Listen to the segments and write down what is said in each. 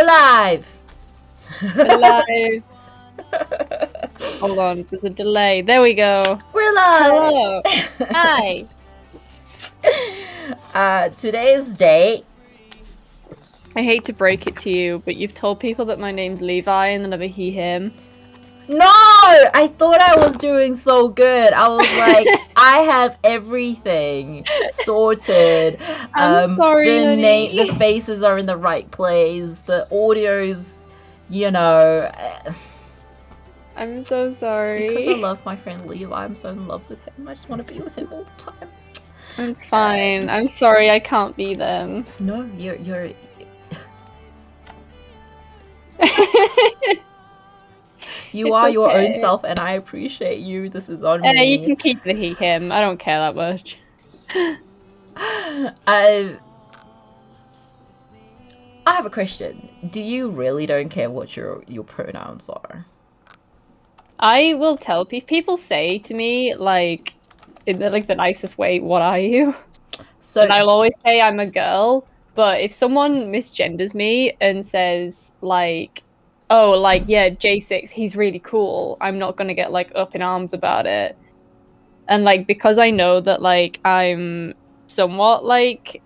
We're live! We're live. Hold on, there's a delay. There we go. We're live! Hello. Hi. Today's date. I hate to break it to you, but you've told people that my name's Levi and never he, him. No! I thought I was doing so good. I was like, I have everything sorted. I'm sorry, honey. The faces are in the right place. The audio's, you know. I'm so sorry. It's because I love my friend Levi. I'm so in love with him. I just want to be with him all the time. It's fine. I'm sorry I can't be them. No, you're. You It's are your own okay. self, and I appreciate you. This is on me. You can keep the he, him. I don't care that much. I have a question. Do you really don't care what your pronouns are? I will tell people say to me, like, in the nicest way, what are you? So, and I'll always say I'm a girl, but if someone misgenders me and says, like, oh, like, yeah, jayesixx, he's really cool, I'm not gonna get, like, up in arms about it. And, like, because I know that, like, I'm somewhat, like,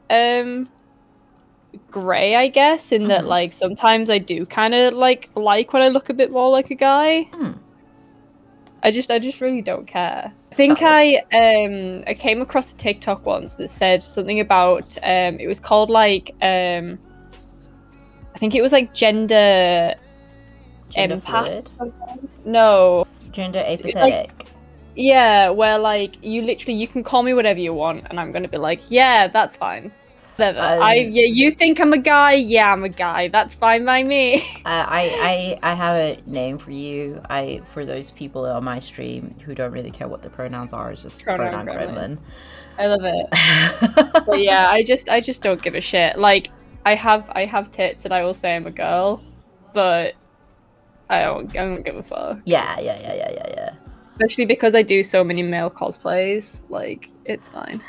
grey, I guess, in that, like, sometimes I do kind of, like when I look a bit more like a guy. I just really don't care. I think I came across a TikTok once that said something about it was called like I think it was like gender empath. No, gender apathetic. Like, yeah, where like you can call me whatever you want, and I'm gonna be like, yeah, that's fine. Whatever. Yeah, you think I'm a guy? Yeah, I'm a guy. That's fine by me. I have a name for you. For those people on my stream who don't really care what the pronouns are, it's just pronoun gremlin. I love it. But yeah, I just don't give a shit. Like I have tits, and I will say I'm a girl, but I don't give a fuck. Yeah. Especially because I do so many male cosplays. Like it's fine.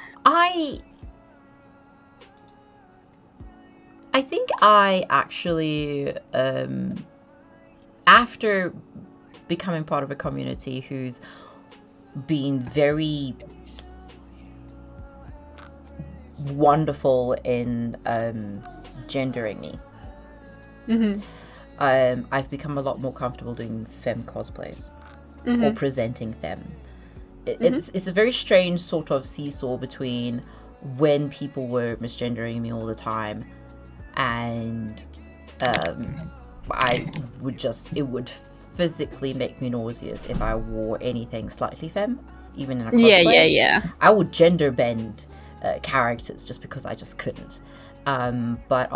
I think I actually, after becoming part of a community who's been very wonderful in gendering me, I've become a lot more comfortable doing femme cosplays or presenting femme. It's a very strange sort of seesaw between when people were misgendering me all the time, and it would physically make me nauseous if I wore anything slightly femme, even in a cosplay. Yeah. I would gender bend characters just because I just couldn't. But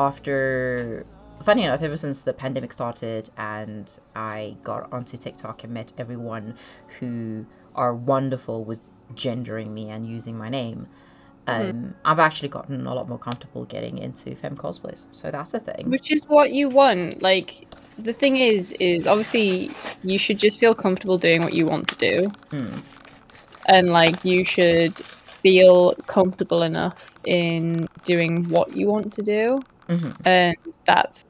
funny enough, ever since the pandemic started and I got onto TikTok and met everyone who are wonderful with gendering me and using my name, I've actually gotten a lot more comfortable getting into femme cosplays, so that's a thing. Which is what you want. Like, the thing is obviously you should just feel comfortable doing what you want to do. And, like, you should feel comfortable enough in doing what you want to do. And that's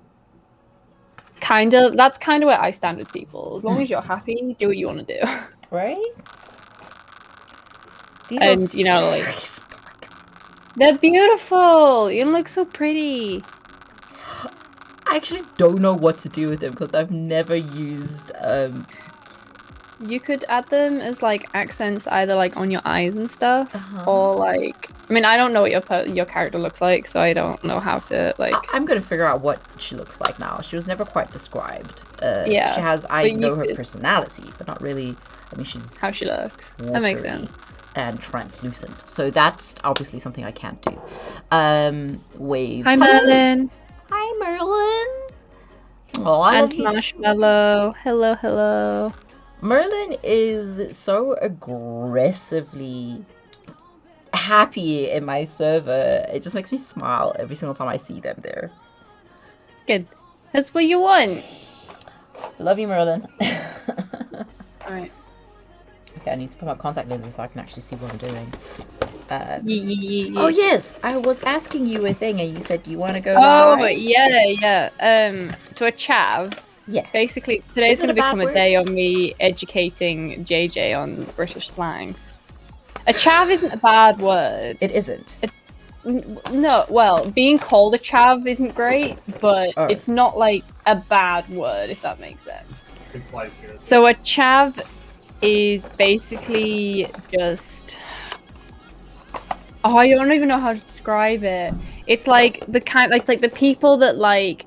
kind of where I stand with people. As long as you're happy, do what you want to do. Right? And, you know, like... They're beautiful! You look so pretty! I actually don't know what to do with them because I've never used... You could add them as, like, accents either, like, on your eyes and stuff, or, like... I mean, I don't know what your character looks like, so I don't know how to, like... I'm gonna figure out what she looks like now. She was never quite described. Yeah. She has... I know her personality, but not really... I mean, she's... How she looks. That makes sense. And translucent, so that's obviously something I can't do. Waves. Hi, Merlin. Hi, Merlin. Oh, I and love you. Marshmallow. Hello. Merlin is so aggressively happy in my server. It just makes me smile every single time I see them there. Good. That's what you want. Love you, Merlin. Alright. Okay, I need to put my contact lenses so I can actually see what I'm doing. Oh yes, I was asking you a thing, and you said you want to go Oh live. yeah. So a chav. Yes. Basically, today's Is it going to a bad become a word? day on me educating JJ on British slang. A chav isn't a bad word. It isn't. No, well, being called a chav isn't great, but Oh. it's not like a bad word, if that makes sense. So a chav is basically just... Oh, I don't even know how to describe it. It's like the kind, like the people that like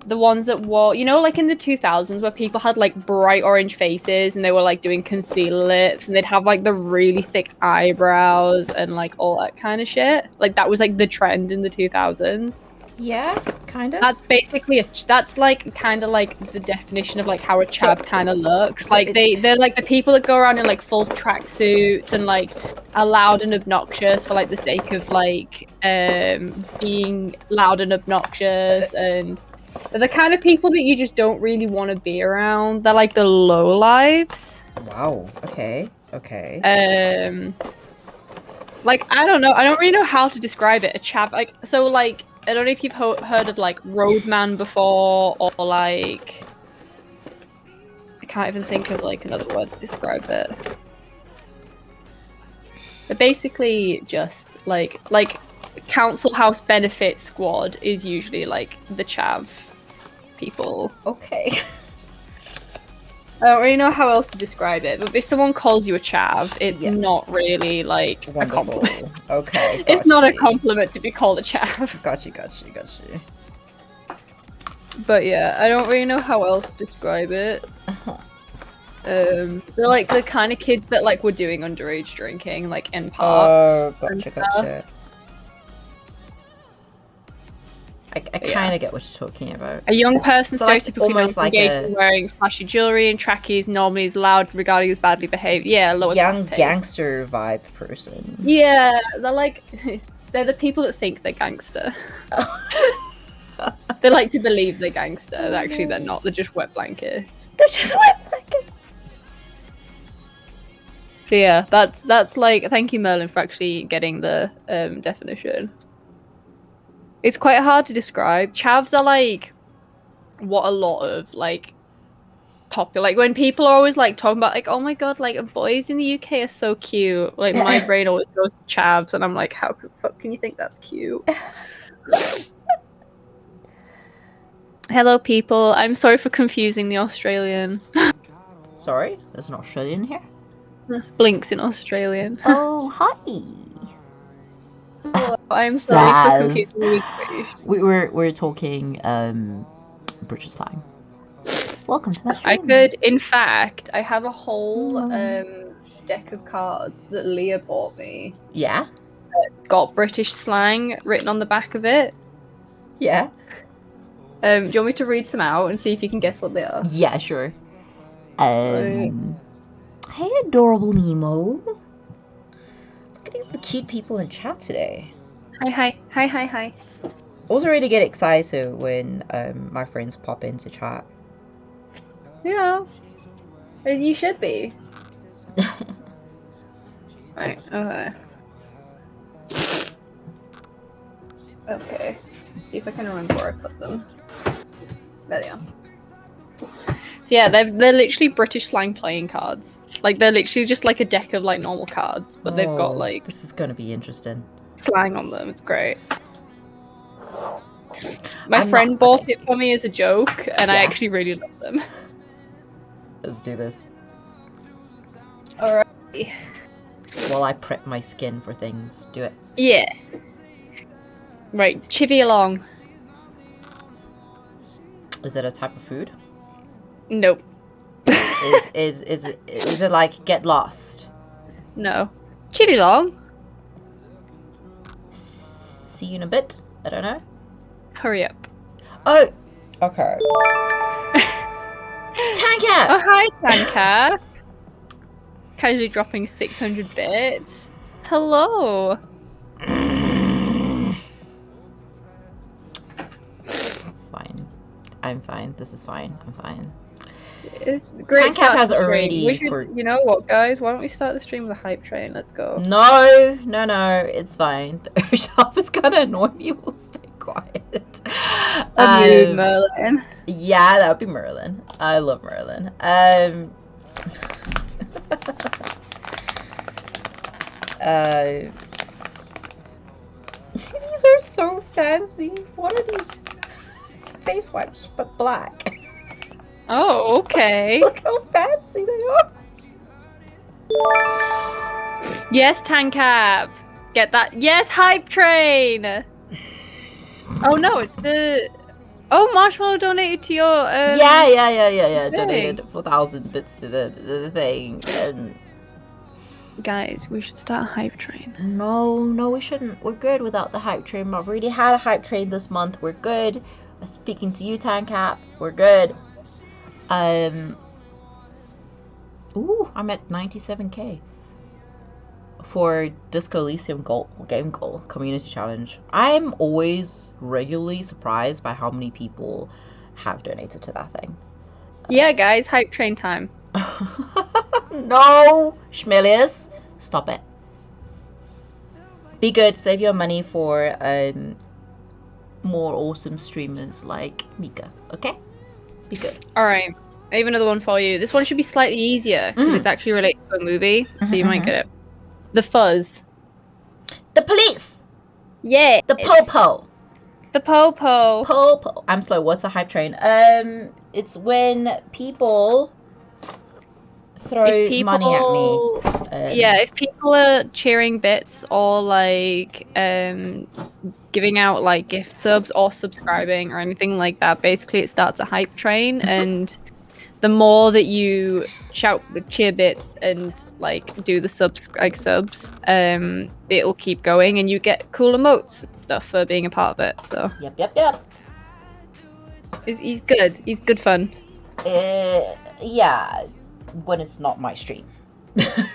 the ones that wore, you know, like in the 2000s where people had like bright orange faces and they were like doing concealer lips and they'd have like the really thick eyebrows and like all that kind of shit. Like that was like the trend in the 2000s. Yeah, kind of. That's basically that's like kind of like the definition of like how a chav kind of looks. so like they're like the people that go around in like full tracksuits and like are loud and obnoxious for like the sake of like being loud and obnoxious, and they're the kind of people that you just don't really want to be around. They're like the low lives. Wow. Okay. Like I don't know. I don't really know how to describe it. A chav, like so, like I don't know if you've heard of like roadman before, or like I can't even think of like another word to describe it. They're basically just like council house benefit squad is usually like the chav people. Okay. I don't really know how else to describe it, but if someone calls you a chav, it's not really like a compliment. Okay. It's not a compliment to be called a chav. Got you. But yeah, I don't really know how else to describe it. They're like the kind of kids that like were doing underage drinking, like in parks. Oh, gotcha. I kind of get what you're talking about. A young person So, like, stereotypically almost like engaged in wearing flashy jewelry and trackies, normally is loud, regarding as badly behaved. Yeah, lower young class taste. gangster vibe person. Yeah, they're like they're the people that think they're gangster. They like to believe they're gangster. Actually, they're not. They're just wet blankets. So yeah, that's like, thank you Merlin for actually getting the definition. It's quite hard to describe. Chavs are like what a lot of like popular, like when people are always like talking about like, oh my god, like boys in the UK are so cute. Like my brain always goes to chavs, and I'm like, how the fuck can you think that's cute? Hello people, I'm sorry for confusing the Australian. Sorry, there's an Australian here. Blinks in Australian. Oh, hi. I'm sorry for confusing you with British. We're talking British slang. Welcome to my stream. I could, in fact, I have a whole deck of cards that Leah bought me. Yeah? Got British slang written on the back of it. Yeah. Do you want me to read some out and see if you can guess what they are? Yeah, sure. Hey, adorable Nemo. Look at the cute people in chat today. Hi. I also really get excited when my friends pop into chat. Yeah. You should be. Right, okay. Okay. Let's see if I can remember where I put them. There they are. So yeah, they're literally British slang playing cards. Like they're literally just like a deck of like normal cards, but they've got like... This is gonna be interesting. Slang on them, it's great. My friend bought it for me as a joke, and I actually really love them. Let's do this. Alright. While I prep my skin for things, do it. Yeah. Right, chivvy along. Is it a type of food? Nope. Is it like get lost? No. Chivvy along. See you in a bit. I don't know. Hurry up. Oh. Okay. Tanka! Oh hi, Tanka. Casually dropping 600 bits. Hello. Fine. I'm fine. This is fine. I'm fine. It's a great Tancap start has to the stream. already We should, you know what, guys? Why don't we start the stream with a hype train? Let's go. No, it's fine. The shop is gonna annoy me. We'll stay quiet. Unmute Merlin. Yeah, that would be Merlin. I love Merlin. These are so fancy. What are these? Face wipes, but black. Oh, okay. Look how fancy they are. Yes, Tancap. Get that. Yes, hype train. Oh no, it's the. Oh, Marshmallow donated to your. Yeah. Donated 4,000 bits to the thing. And... Guys, we should start a hype train. No, we shouldn't. We're good without the hype train. I've already had a hype train this month. We're good. I'm speaking to you, Tancap. We're good. Ooh, I'm at 97k for Disco Elysium game goal community challenge. I'm always regularly surprised by how many people have donated to that thing. Yeah, guys, hype train time. No, Schmilius, stop it. Be good. Save your money for more awesome streamers like Mika. Okay, be good. All right. I have another one for you. This one should be slightly easier because it's actually related to a movie, so you might get it. The Fuzz. The police. Yeah. The Popo. The Popo. Popo. I'm slow. What's a hype train? It's when people throw money at me. Yeah, if people are cheering bits or like giving out like gift subs or subscribing or anything like that, basically it starts a hype train, and the more that you shout the cheer bits and like do the subs, it'll keep going, and you get cool emotes and stuff for being a part of it. So Yep. he's good. He's good fun. Yeah, when it's not my stream.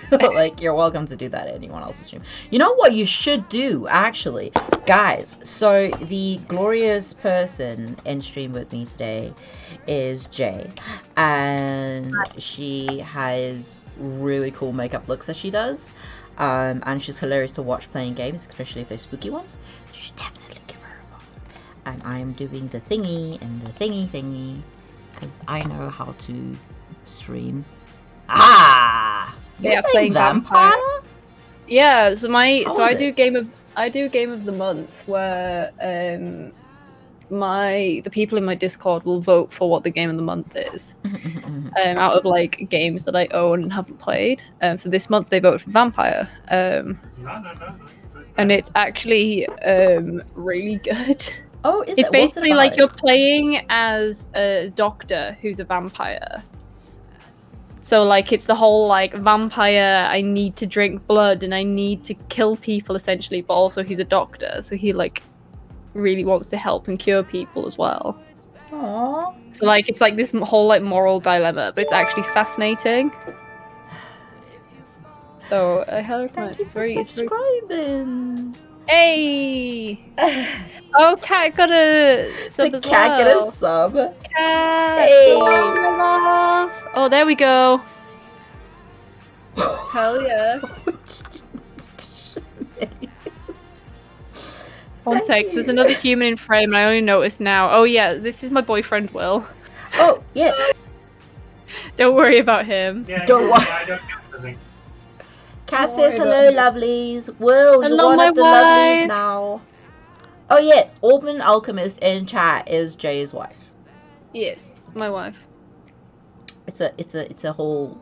Like, you're welcome to do that at anyone else's stream. You know what you should do, actually, guys? So the glorious person in stream with me today is Jaye, and she has really cool makeup looks that she does, and she's hilarious to watch playing games, especially if they're spooky ones. You should definitely give her a follow. And I'm doing the thingy and the thingy because I know how to stream. You're playing vampire. Yeah, so I do game of the month where the people in my Discord will vote for what the game of the month is out of like games that I own and haven't played. So this month they voted for Vampire, and it's actually really good. Oh, is it's basically like you're playing as a doctor who's a vampire. So, like, it's the whole, like, vampire, I need to drink blood and I need to kill people, essentially, but also he's a doctor, so he, like, really wants to help and cure people as well. Aww. So, like, it's, like, this whole, like, moral dilemma, but it's actually fascinating. So, I highly recommend it. Thank you for subscribing. Hey! Oh, Cat got a sub as well. Cat get a sub. Cat! Hey! Love. Oh, there we go. Hell yeah. One sec, there's another human in frame and I only noticed now. Oh yeah, this is my boyfriend Will. Oh, yes. Don't worry about him. Yeah, Don't worry. I don't get anything. Cat says hello, lovelies. Will, you're Hello, one my of the wife. lovelies now. Oh yes, Orban Alchemist in chat is Jaye's wife. Yes, my wife. It's a whole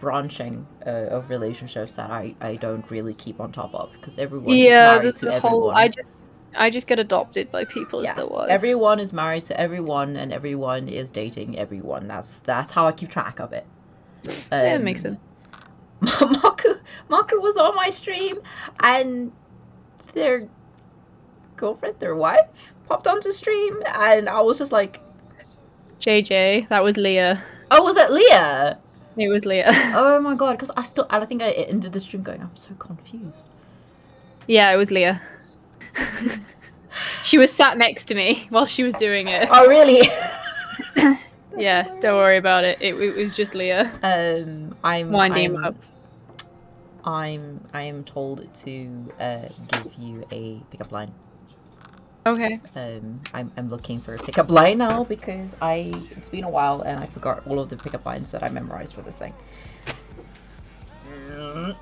branching of relationships that I don't really keep on top of because everyone is married to everyone. I just get adopted by people as their wives. Everyone is married to everyone and everyone is dating everyone. That's how I keep track of it. Yeah, it makes sense. Maku was on my stream and their girlfriend, their wife, popped onto stream and I was just like, JJ, that was Leah. oh, was it Leah? It was Leah. Oh my god, because I think I ended the stream going, I'm so confused. Yeah, it was Leah. She was sat next to me while she was doing it. Oh really? Yeah, don't worry about it. It was just Leah. I am told to give you a pickup line. Okay. I'm looking for a pickup line now because it's been a while and I forgot all of the pickup lines that I memorized for this thing. Do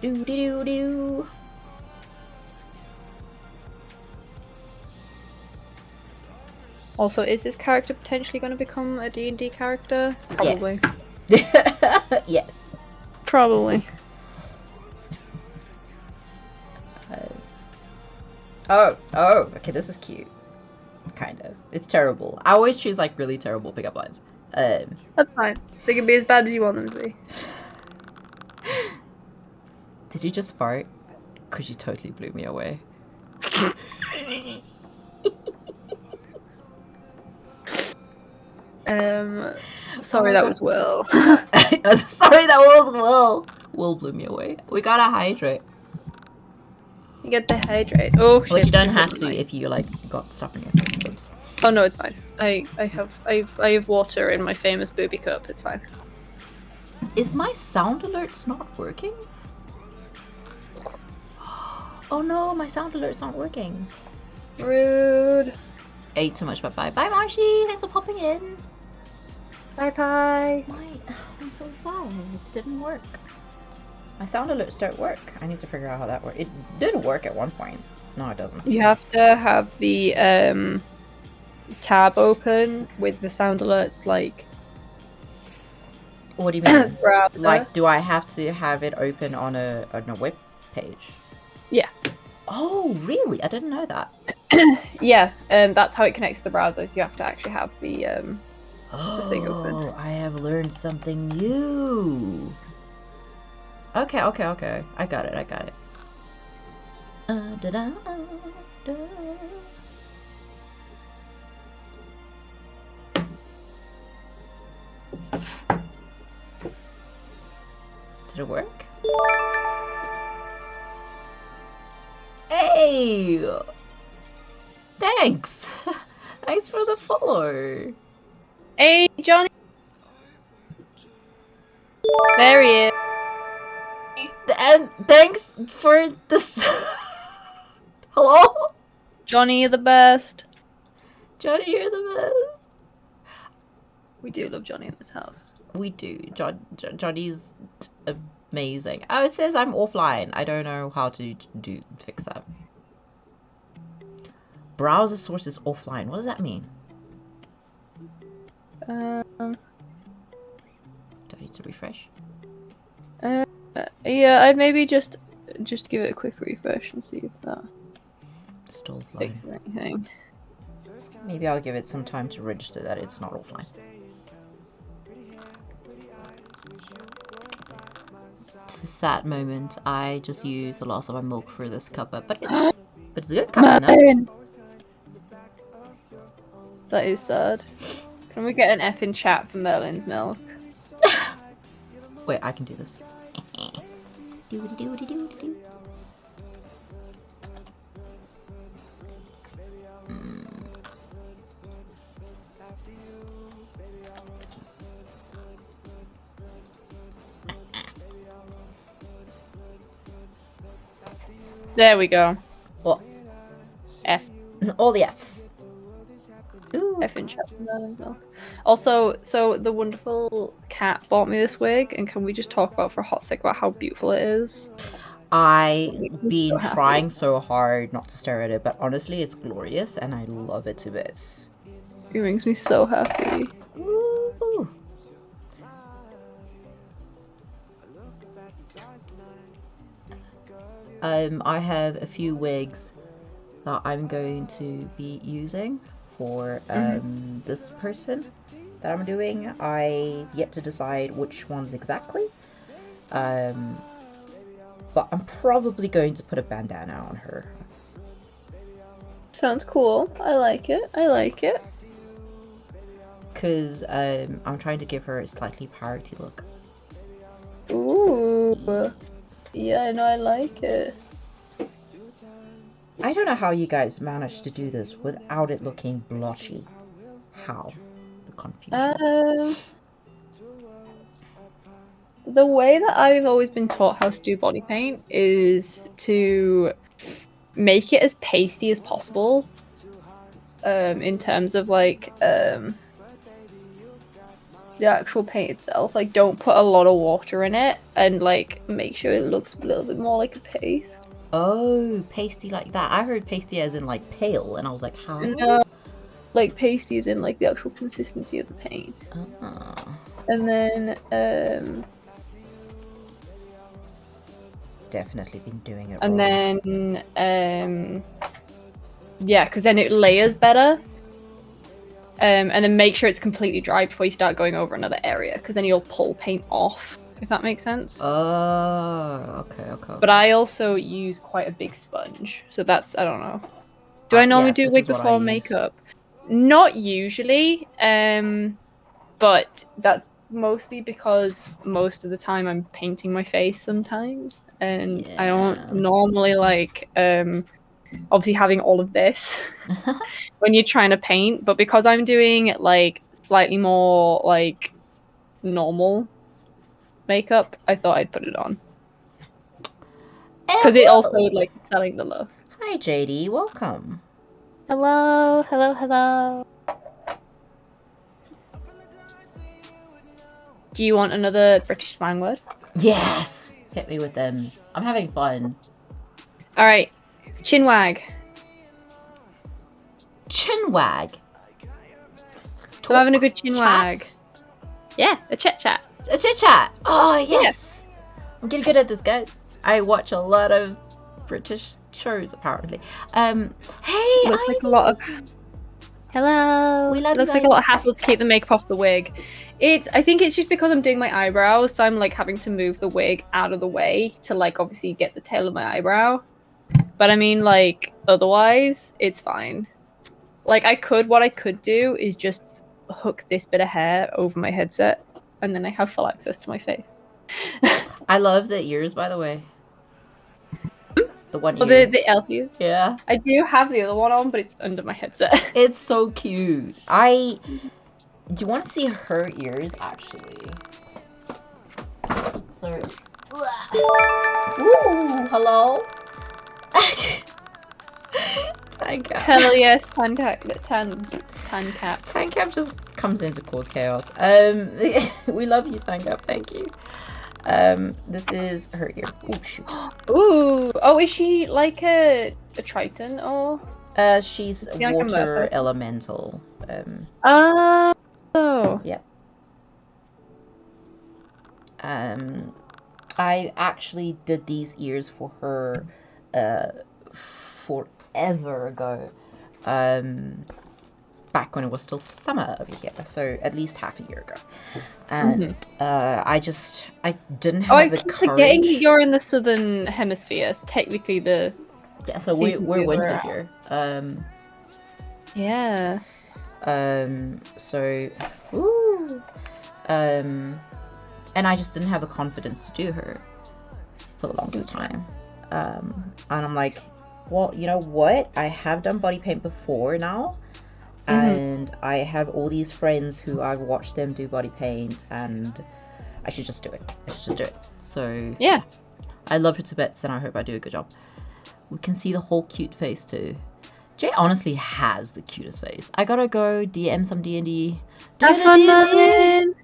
do do do. Also, is this character potentially going to become a D&D character? Probably. Yes. Yes. Probably. Oh, okay, this is cute. Kind of. It's terrible. I always choose like really terrible pickup lines. That's fine. They can be as bad as you want them to be. Did you just fart? Because you totally blew me away. Sorry, that was Will. Sorry, that was Will. Will blew me away. We gotta hydrate. You get to hydrate. Oh shit. But you don't have to if you like got stuff in your boobs. Oh no, it's fine. I have water in my famous booby cup. It's fine. Is my sound alerts not working? Oh no, my sound alert's not working. Rude. Ate too much. Bye bye, Marshy. Thanks for popping in. Bye. I'm so sad. It didn't work. My sound alerts don't work. I need to figure out how that works. It did work at one point. No, it doesn't. You have to have the tab open with the sound alerts, like. What do you mean? Browser. Like, do I have to have it open on a web page? Yeah. Oh, really? I didn't know that. Yeah, that's how it connects to the browser. So you have to actually have the thing open. Oh, I have learned something new. Okay. I got it. Da-da, da. Did it work? Hey! Thanks! Thanks for the follow. Hey, Johnny! There he is. And thanks for this. Hello? Johnny, you're the best. Johnny, you're the best. We do love Johnny in this house. We do. Johnny's amazing. Oh, it says I'm offline. I don't know how to fix that. Browser source is offline. What does that mean? Do I need to refresh? Yeah, I'd maybe just give it a quick refresh and see if that Still offline. fixes anything. Maybe I'll give it some time to register that it's not offline. It's a sad moment. I just used the last of my milk for this cuppa, but it's a good cuppa now. That is sad. Can we get an F in chat for Merlin's milk? Wait, I can do this. There we go. What? F. All the Fs. Ooh. F in chat for Merlin's milk. Also, so the wonderful cat bought me this wig, and can we just talk about for a hot sec about how beautiful it is? I've been trying so hard not to stare at it, but honestly, it's glorious, and I love it to bits. It makes me so happy. Ooh. I have a few wigs that I'm going to be using for this person that I'm doing. I yet to decide which ones exactly. But I'm probably going to put a bandana on her. Sounds cool. I like it. Because I'm trying to give her a slightly parroty look. Ooh. Yeah, no, I like it. I don't know how you guys managed to do this without it looking blotchy. How? The confusion. The way that I've always been taught how to do body paint is to make it as pasty as possible. In terms of like the actual paint itself, like don't put a lot of water in it, and like make sure it looks a little bit more like a paste. Oh, pasty like that. I heard pasty as in like pale, and I was like, how? No, like pasty is in like the actual consistency of the paint. And then definitely been doing it and wrong. then yeah, because then it layers better. And then make sure it's completely dry before you start going over another area, because then you'll pull paint off, if that makes sense. Oh, okay. But I also use quite a big sponge, so that's, I don't know. Do I normally do wig before makeup? Not usually, but that's mostly because most of the time I'm painting my face sometimes, and I don't normally like obviously having all of this when you're trying to paint, but because I'm doing like slightly more like normal makeup, I thought I'd put it on because it also like selling the love. Hi JD, welcome. Hello. Do you want another British slang word? Yes, hit me with them. I'm having fun. All right, chinwag. Chinwag. I'm having a good chinwag. Yeah, a chit chat. A chit chat. Oh yes. Yeah. I'm getting good at this, guys. I watch a lot of British shows apparently. Hey, looks like a lot of. Hello. We love looks like a lot of hassle to keep the makeup off the wig. I think it's just because I'm doing my eyebrows, so I'm like having to move the wig out of the way to like obviously get the tail of my eyebrow. But I mean, like otherwise, it's fine. Like what I could do is just hook this bit of hair over my headset, and then I have full access to my face. I love the ears, by the way. The one ear. The elf ears. Yeah. I do have the other one on, but it's under my headset. It's so cute. Do you want to see her ears, actually? So... Ooh, hello? Tan cap. Hell yes, tan cap. Tan cap just comes in to cause chaos. We love you, Tan cap. Thank you. This is her ear. Ooh, shoot. Ooh. Oh, is she like a Triton or? She's a water elemental. Oh. Yeah. I actually did these ears for her forever ago. Back when it was still summer over here, so at least half a year ago. And I didn't have the courage. Forgetting you're in the southern hemisphere. So technically the so we're winter here. Yeah. So ooh. And I just didn't have the confidence to do her for the longest time. And I'm like, well, you know what? I have done body paint before now. And I have all these friends who I've watched them do body paint, and I should just do it. So yeah, I love her to bits, and I hope I do a good job. We can see the whole cute face too. Jay honestly has the cutest face. I gotta go DM some D&D. Have fun, man.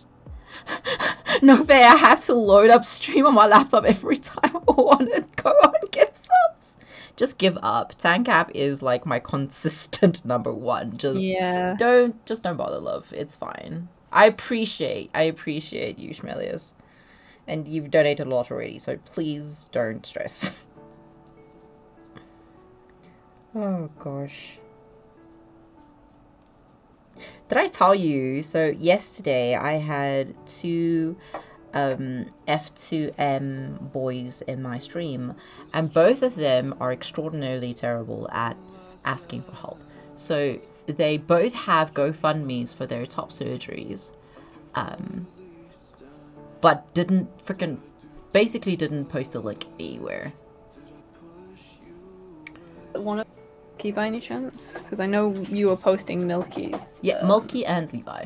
No fair, I have to load up stream on my laptop every time I want to go on gift subs. Just give up. Tancap is like my consistent number one. Just don't bother, love. It's fine. I appreciate you, Schmelius. And you've donated a lot already, so please don't stress. Oh gosh. Did I tell you? So yesterday I had two F2M boys in my stream, and both of them are extraordinarily terrible at asking for help. So they both have GoFundMes for their top surgeries, but basically didn't post a link anywhere. Milky by any chance? Because I know you were posting Milky's. Yeah, Milky and Levi.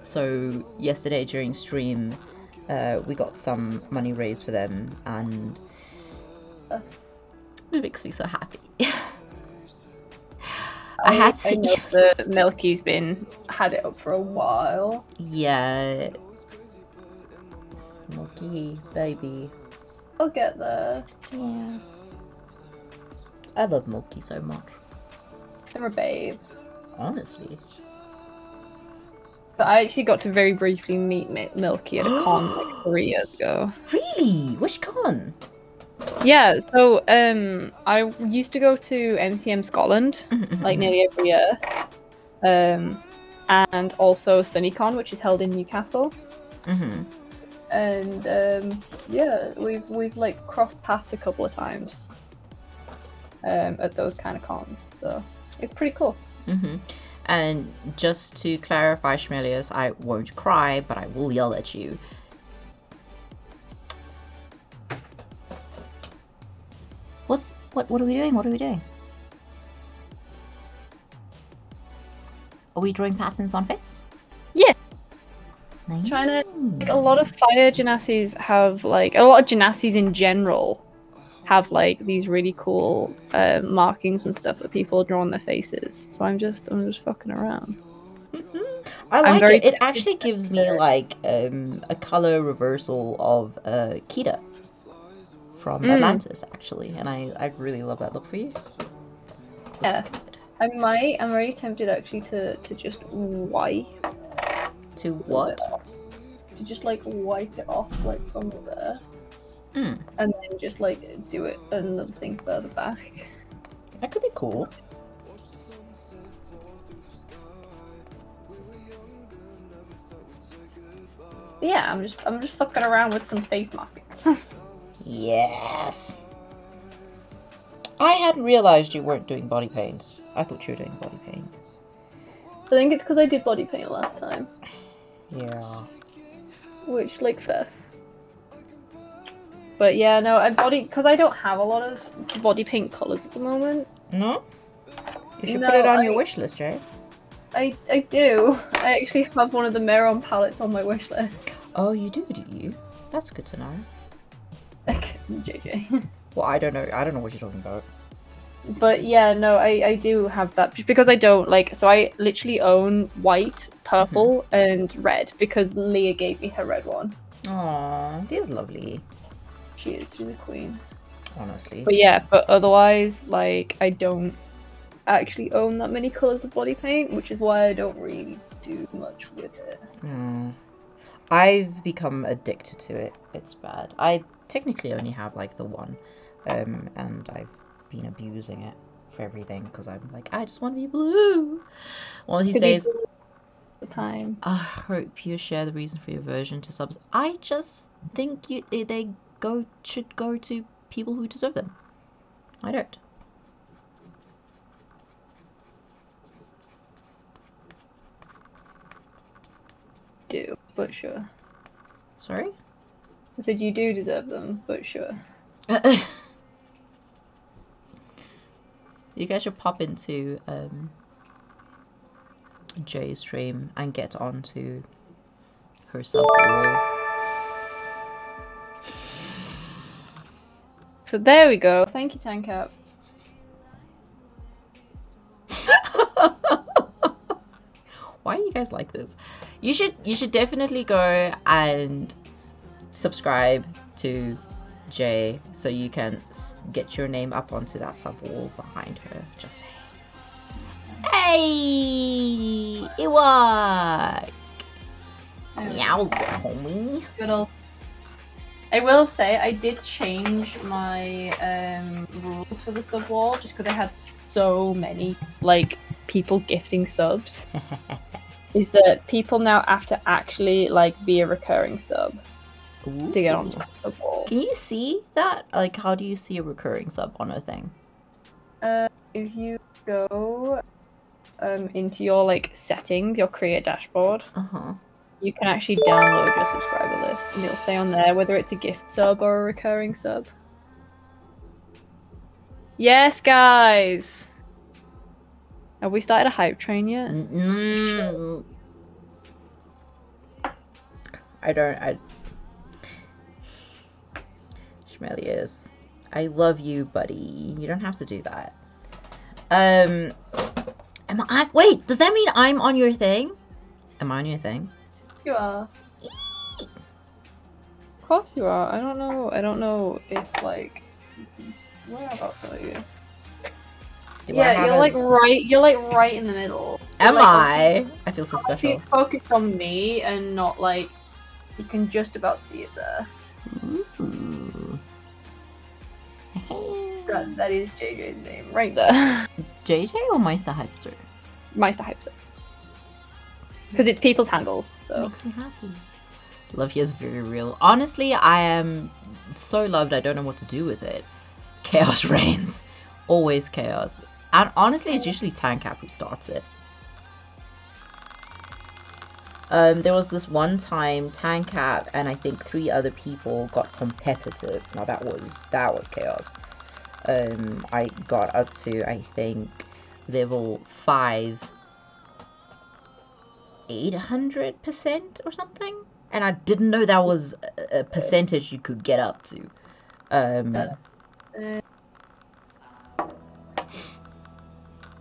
So yesterday during stream, we got some money raised for them, and it makes me so happy. I had to. I know that Milky's had it up for a while. Yeah. Milky, baby. I'll get there. Yeah. I love Milky so much. They're a babe. Honestly. So I actually got to very briefly meet Milky at a con like 3 years ago. Really? Which con? Yeah, so I used to go to MCM Scotland like nearly every year. And also SunnyCon, which is held in Newcastle. And yeah, we've like crossed paths a couple of times at those kind of cons, so it's pretty cool. And just to clarify, Schmelius, I won't cry, but I will yell at you. What are we doing? What are we doing? Are we drawing patterns on face? Yeah. Nice. Trying to, like, a lot of fire genassis have, like, a lot of genassis in general have like these really cool markings and stuff that people draw on their faces. So I'm just fucking around. I like it. It actually gives me like a color reversal of Kita from Atlantis, actually, and I really love that look for you. Yeah, I'm really tempted actually to just wipe. To what? To just like wipe it off like from there. And then just like do it another thing further back. That could be cool. But yeah, I'm just fucking around with some face markings. Yes. I hadn't realized you weren't doing body paint. I thought you were doing body paint. I think it's because I did body paint last time. Yeah. Which, like, fair. But yeah, no, because I don't have a lot of body paint colours at the moment. No? You should put it on your wish list, Jaye. I do. I actually have one of the Meron palettes on my wish list. Oh, you do you? That's good to know. JJ. Well, I don't know what you're talking about. But yeah, no, I do have that just because I don't like. So I literally own white, purple, and red because Leah gave me her red one. Aww, Leah's lovely. She's a queen. Honestly. But yeah, but otherwise, like, I don't actually own that many colours of body paint, which is why I don't really do much with it. I've become addicted to it. It's bad. I technically only have like the one, and I've been abusing it for everything because I'm like, I just want to be blue. One of these days, the time. I hope you share the reason for your aversion to subs. I just think they should go to people who deserve them. I don't. Do, but sure. Sorry? I said you do deserve them, but sure. You guys should pop into Jaye's stream and get onto her sub-wall. So there we go. Thank you, Tankap. Why are you guys like this? You should definitely go and subscribe to Jaye so you can get your name up onto that sub wall behind her. Just say, hey, it worked. Meowza, homie. Good old. I will say I did change my rules for the sub wall just because I had so many like people gifting subs. Is that people now have to actually like be a recurring sub to get onto the sub wall. Can you see that? Like, how do you see a recurring sub on a thing? If you go into your like settings, your create dashboard, you can actually download your subscriber list, and it'll say on there whether it's a gift sub or a recurring sub. Yes, guys. Have we started a hype train yet? I Schmelius, I love you, buddy. You don't have to do that. Wait, does that mean I'm on your thing? Am I on your thing? You are. Of course you are. I don't know if, like... Whereabouts are you? You're right in the middle. Am I? I feel so special. It's focused on me and not, like... You can just about see it there. Ooh. That is JJ's name, right there. JJ or Meister Hypster? Meister Hypster. Because it's people's handles, so... Makes me happy. Love here is very real. Honestly, I am so loved I don't know what to do with it. Chaos reigns. Always chaos. And honestly, it's usually Tancap who starts it. There was this one time Tancap and I think 3 other people got competitive. Now that was chaos. I got up to, I think, level 5, 800% or something, and I didn't know that was a percentage you could get up to.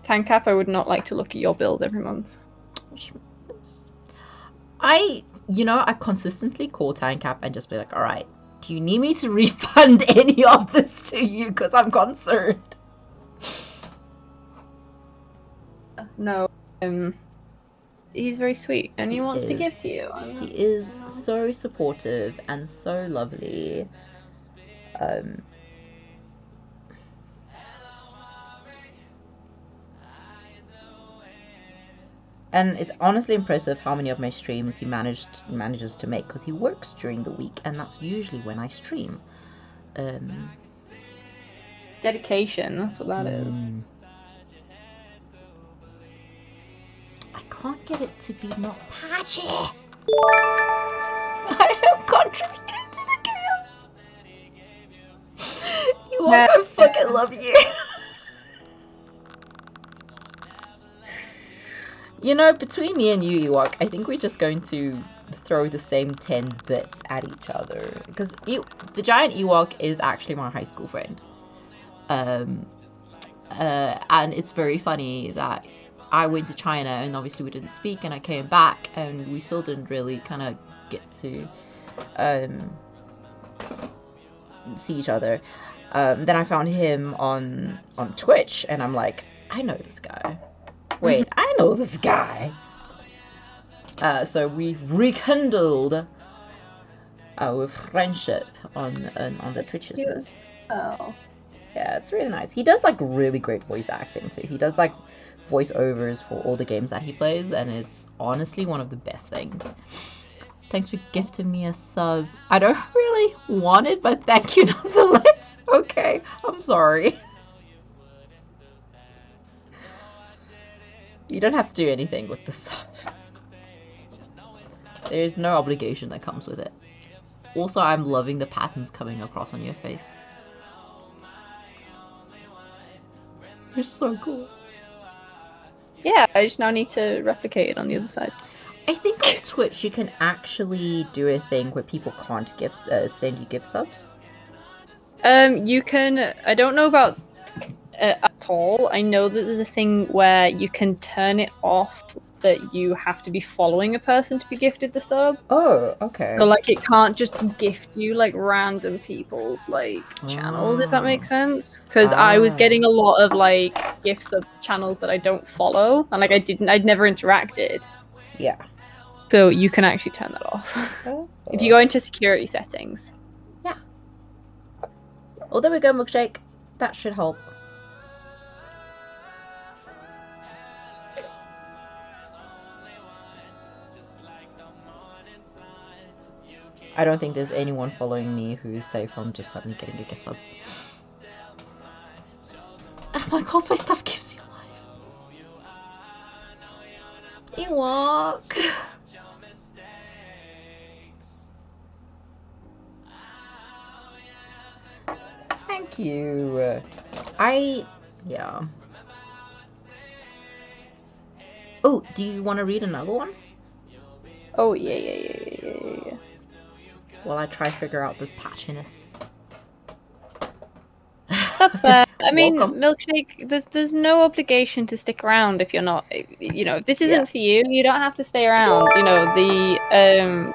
Tancap, I would not like to look at your bills every month. I consistently call Tancap and just be like, alright, do you need me to refund any of this to you? Because I'm concerned. No. He's very sweet and he wants to give to you. He is so supportive and so lovely. And it's honestly impressive how many of my streams he manages to make, because he works during the week and that's usually when I stream. Dedication, that's what that is. I can't get it to be not patchy. I am contributing to the chaos. You want I fucking love you. You know, between me and you, Ewok, I think we're just going to throw the same 10 bits at each other. Because the giant Ewok is actually my high school friend. And it's very funny that I went to China and obviously we didn't speak, and I came back and we still didn't really kind of get to see each other. Then I found him on Twitch and I'm like, I know this guy. Wait, I know this guy. So we rekindled our friendship on the Twitches. Oh. Yeah, it's really nice. He does like really great voice acting too. He does like voiceovers for all the games that he plays, and it's honestly one of the best things. Thanks for gifting me a sub. I don't really want it, but thank you nonetheless. Okay, I'm sorry. You don't have to do anything with the sub. There's no obligation that comes with it. Also, I'm loving the patterns coming across on your face. You're so cool. Yeah, I just now need to replicate it on the other side. I think on Twitch you can actually do a thing where people can't send you gift subs. You can. I don't know about at all. I know that there's a thing where you can turn it off that you have to be following a person to be gifted the sub. Oh, okay. So like it can't just gift you like random people's like channels, if that makes sense. Because I was getting a lot of like gift subs channels that I don't follow, and like I'd never interacted. Yeah. So you can actually turn that off. If you go into security settings. Yeah. Oh, there we go, Milkshake. That should help. I don't think there's anyone following me who's safe from just suddenly getting a gift sub. My cosplay stuff gives you life. Ewok. Thank you. Yeah. Oh, do you want to read another one? Oh, yeah. While I try to figure out this patchiness. That's fair. I mean, Welcome. Milkshake, there's no obligation to stick around if you're not, if this isn't for you, you don't have to stay around.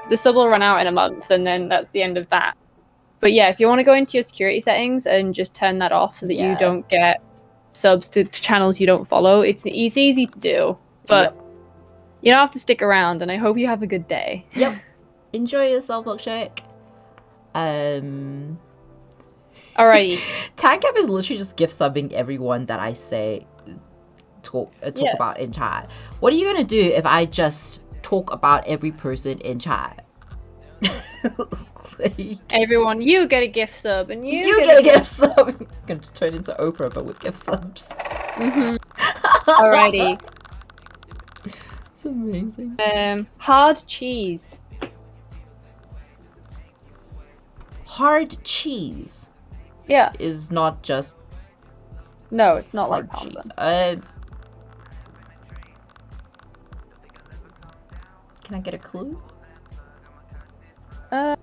The sub will run out in a month, and then that's the end of that. But yeah, if you want to go into your security settings and just turn that off so that you don't get subs to channels you don't follow, it's easy to do. But you don't have to stick around, and I hope you have a good day. Yep. Enjoy yourself, Milkshake. Alrighty. Tancap is literally just gift subbing everyone that I say talk about in chat. What are you gonna do if I just talk about every person in chat? Like, everyone, you get a gift sub, and you get a gift sub. I'm gonna just turn into Oprah, but with gift subs. Alrighty. It's amazing. Hard cheese. Hard cheese. Yeah. Is not just. No, it's not like cheese. Can I get a clue? Well,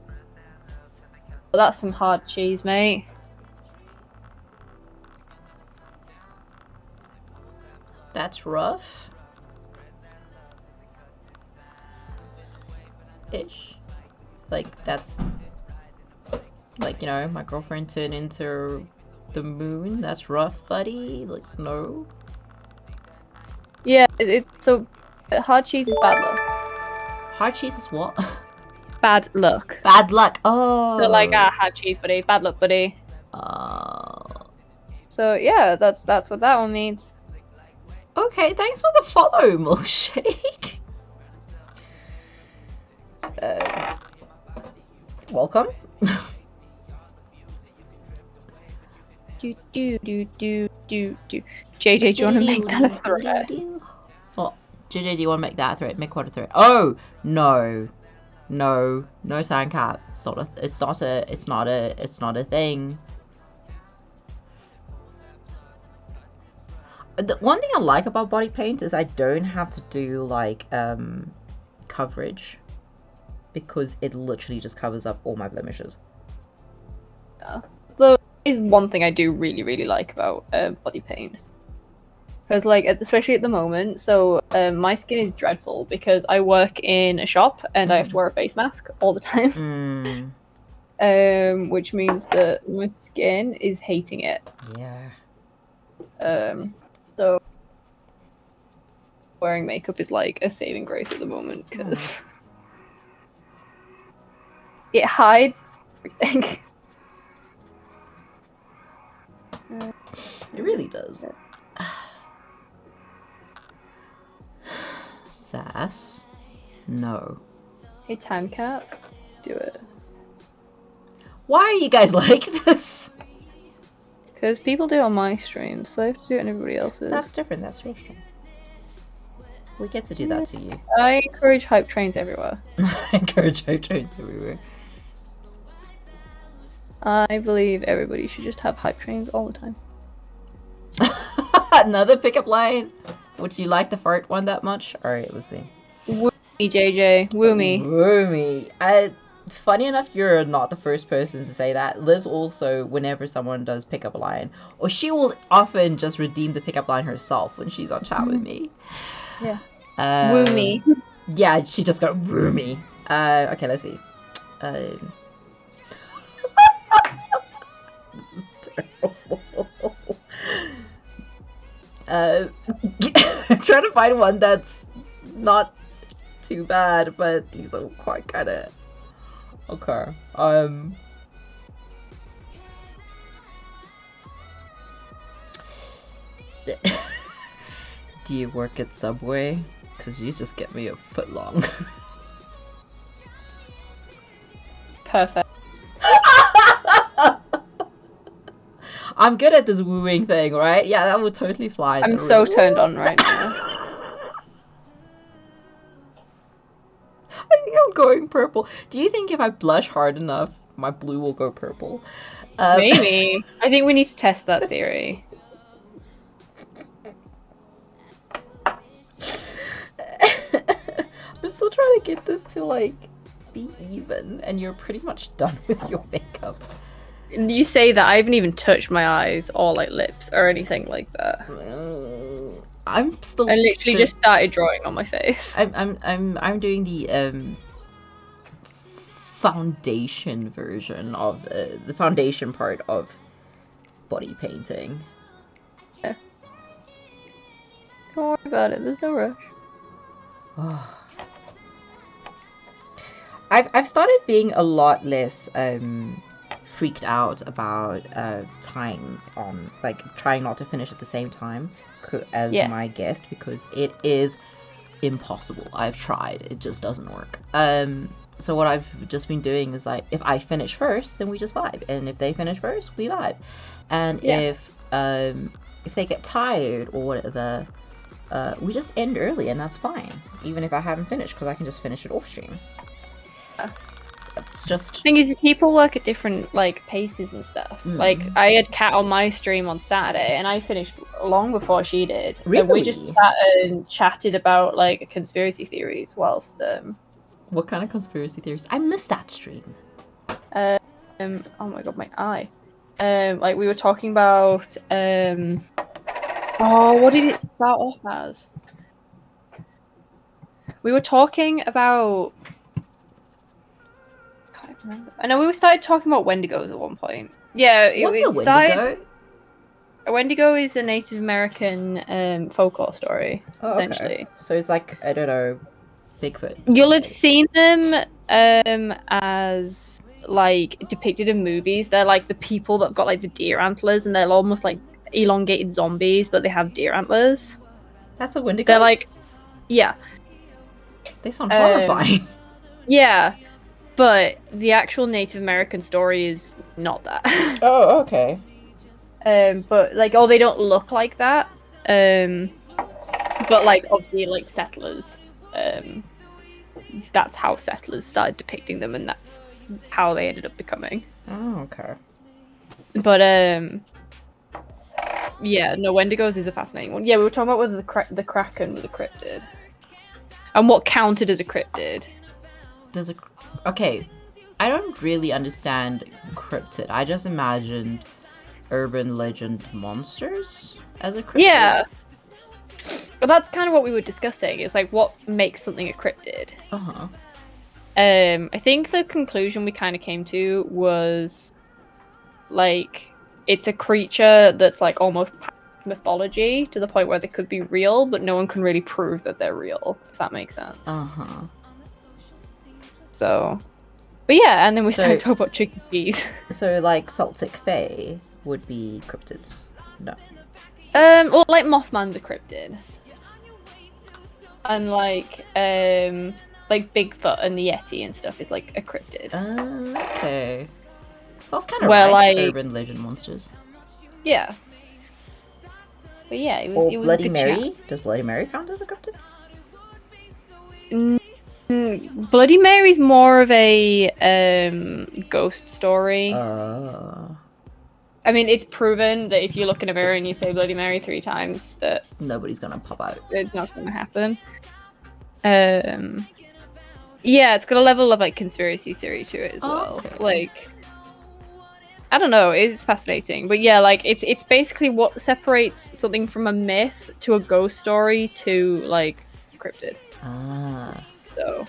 that's some hard cheese, mate. That's rough. Ish. Like, that's. Like, my girlfriend turned into the moon. That's rough, buddy. Like, no. Yeah, so hard cheese is bad luck. Hard cheese is what? Bad luck. Bad luck. Oh. So like, hard cheese, buddy. Bad luck, buddy. So yeah, that's what that one means. Okay, thanks for the follow, Milkshake. Welcome. Do. JJ, do you want to make that a thread? What? JJ, do you want to make that a thread? Make what a thread? Oh no, Sandcap. It's not a thing. The one thing I like about body paint is I don't have to do like coverage, because it literally just covers up all my blemishes. So is one thing I do really like about body paint, because like especially at the moment, so my skin is dreadful because I work in a shop and I have to wear a face mask all the time. Which means that my skin is hating it. So wearing makeup is like a saving grace at the moment because it hides everything. It really does. Sass? No. Hey, Tancat, do it. Why are you guys like this? Because people do it on my stream, so I have to do it on everybody else's. That's different, that's your stream. We get to do that to you. I encourage hype trains everywhere. I encourage hype trains everywhere. I believe everybody should just have hype trains all the time. Another pickup line? Would you like the fart one that much? Alright, let's see. Woo me, JJ. Woo me. Woo me. Funny enough, you're not the first person to say that. Liz also, whenever someone does pick up a line, or she will often just redeem the pickup line herself when she's on chat with me. Yeah. Woo me. Yeah, she just got woo me. Okay, let's see. This is terrible. I'm trying to find one that's not too bad, but these are quite kind of okay. Do you work at Subway? Cause you just get me a foot long. Perfect. I'm good at this wooing thing, right? Yeah, that would totally fly. I'm so turned on right now. I think I'm going purple. Do you think if I blush hard enough, my blue will go purple? Maybe. I think we need to test that theory. I'm still trying to get this to like be even, and you're pretty much done with your makeup. You say that I haven't even touched my eyes or like lips or anything like that. I'm still. I literally just started drawing on my face. I'm doing the foundation version of the foundation part of body painting. Yeah. Don't worry about it. There's no rush. I've started being a lot less freaked out about times on like trying not to finish at the same time as my guest, because it is impossible. I've tried, it just doesn't work. So what I've just been doing is like, if I finish first, then we just vibe, and if they finish first, we vibe. And if they get tired or whatever, we just end early, and that's fine, even if I haven't finished, because I can just finish it off stream. It's just... The thing is, people work at different like paces and stuff. Like I had Kat on my stream on Saturday, and I finished long before she did. Really? And we just sat and chatted about like conspiracy theories whilst. What kind of conspiracy theories? I missed that stream. Oh my god, my eye. Like we were talking about. Oh, what did it start off as? We were talking about. I know we started talking about Wendigos at one point. Yeah, it started. A Wendigo is a Native American folklore story, essentially. Okay. So it's like, I don't know, Bigfoot. You'll have seen them as like depicted in movies. They're like the people that have got like the deer antlers, and they're almost like elongated zombies, but they have deer antlers. That's a Wendigo? They're like, yeah. They sound horrifying. Yeah. But the actual Native American story is not that. Oh, okay. But like, they don't look like that. But like, obviously, like settlers. That's how settlers started depicting them, and that's how they ended up becoming. Oh, okay. But yeah, no, Wendigos is a fascinating one. Yeah, we were talking about whether the Kraken was a cryptid, and what counted as a cryptid. Okay, I don't really understand cryptid. I just imagined urban legend monsters as a cryptid. Yeah. Well, that's kind of what we were discussing. It's like, what makes something a cryptid? Uh-huh. I think the conclusion we kind of came to was, like, it's a creature that's, like, almost mythology, to the point where they could be real, but no one can really prove that they're real, if that makes sense. Uh-huh. So, but yeah, and then we started talking about chickpeas. So, like, Celtic Fae would be cryptids? No. Well, like, Mothman's a cryptid. And, like Bigfoot and the Yeti and stuff is, like, a cryptid. Okay. So that's kind of like urban legend monsters. Yeah. But yeah, it was Bloody a good Mary? chat. Does Bloody Mary count as a cryptid? Bloody Mary's more of a ghost story. I mean, it's proven that if you look in a mirror and you say Bloody Mary 3 times, that nobody's gonna pop out. It's not gonna happen. Yeah, it's got a level of like conspiracy theory to it as well. Okay. Like, I don't know, it's fascinating. But yeah, like it's basically what separates something from a myth to a ghost story to like cryptid. So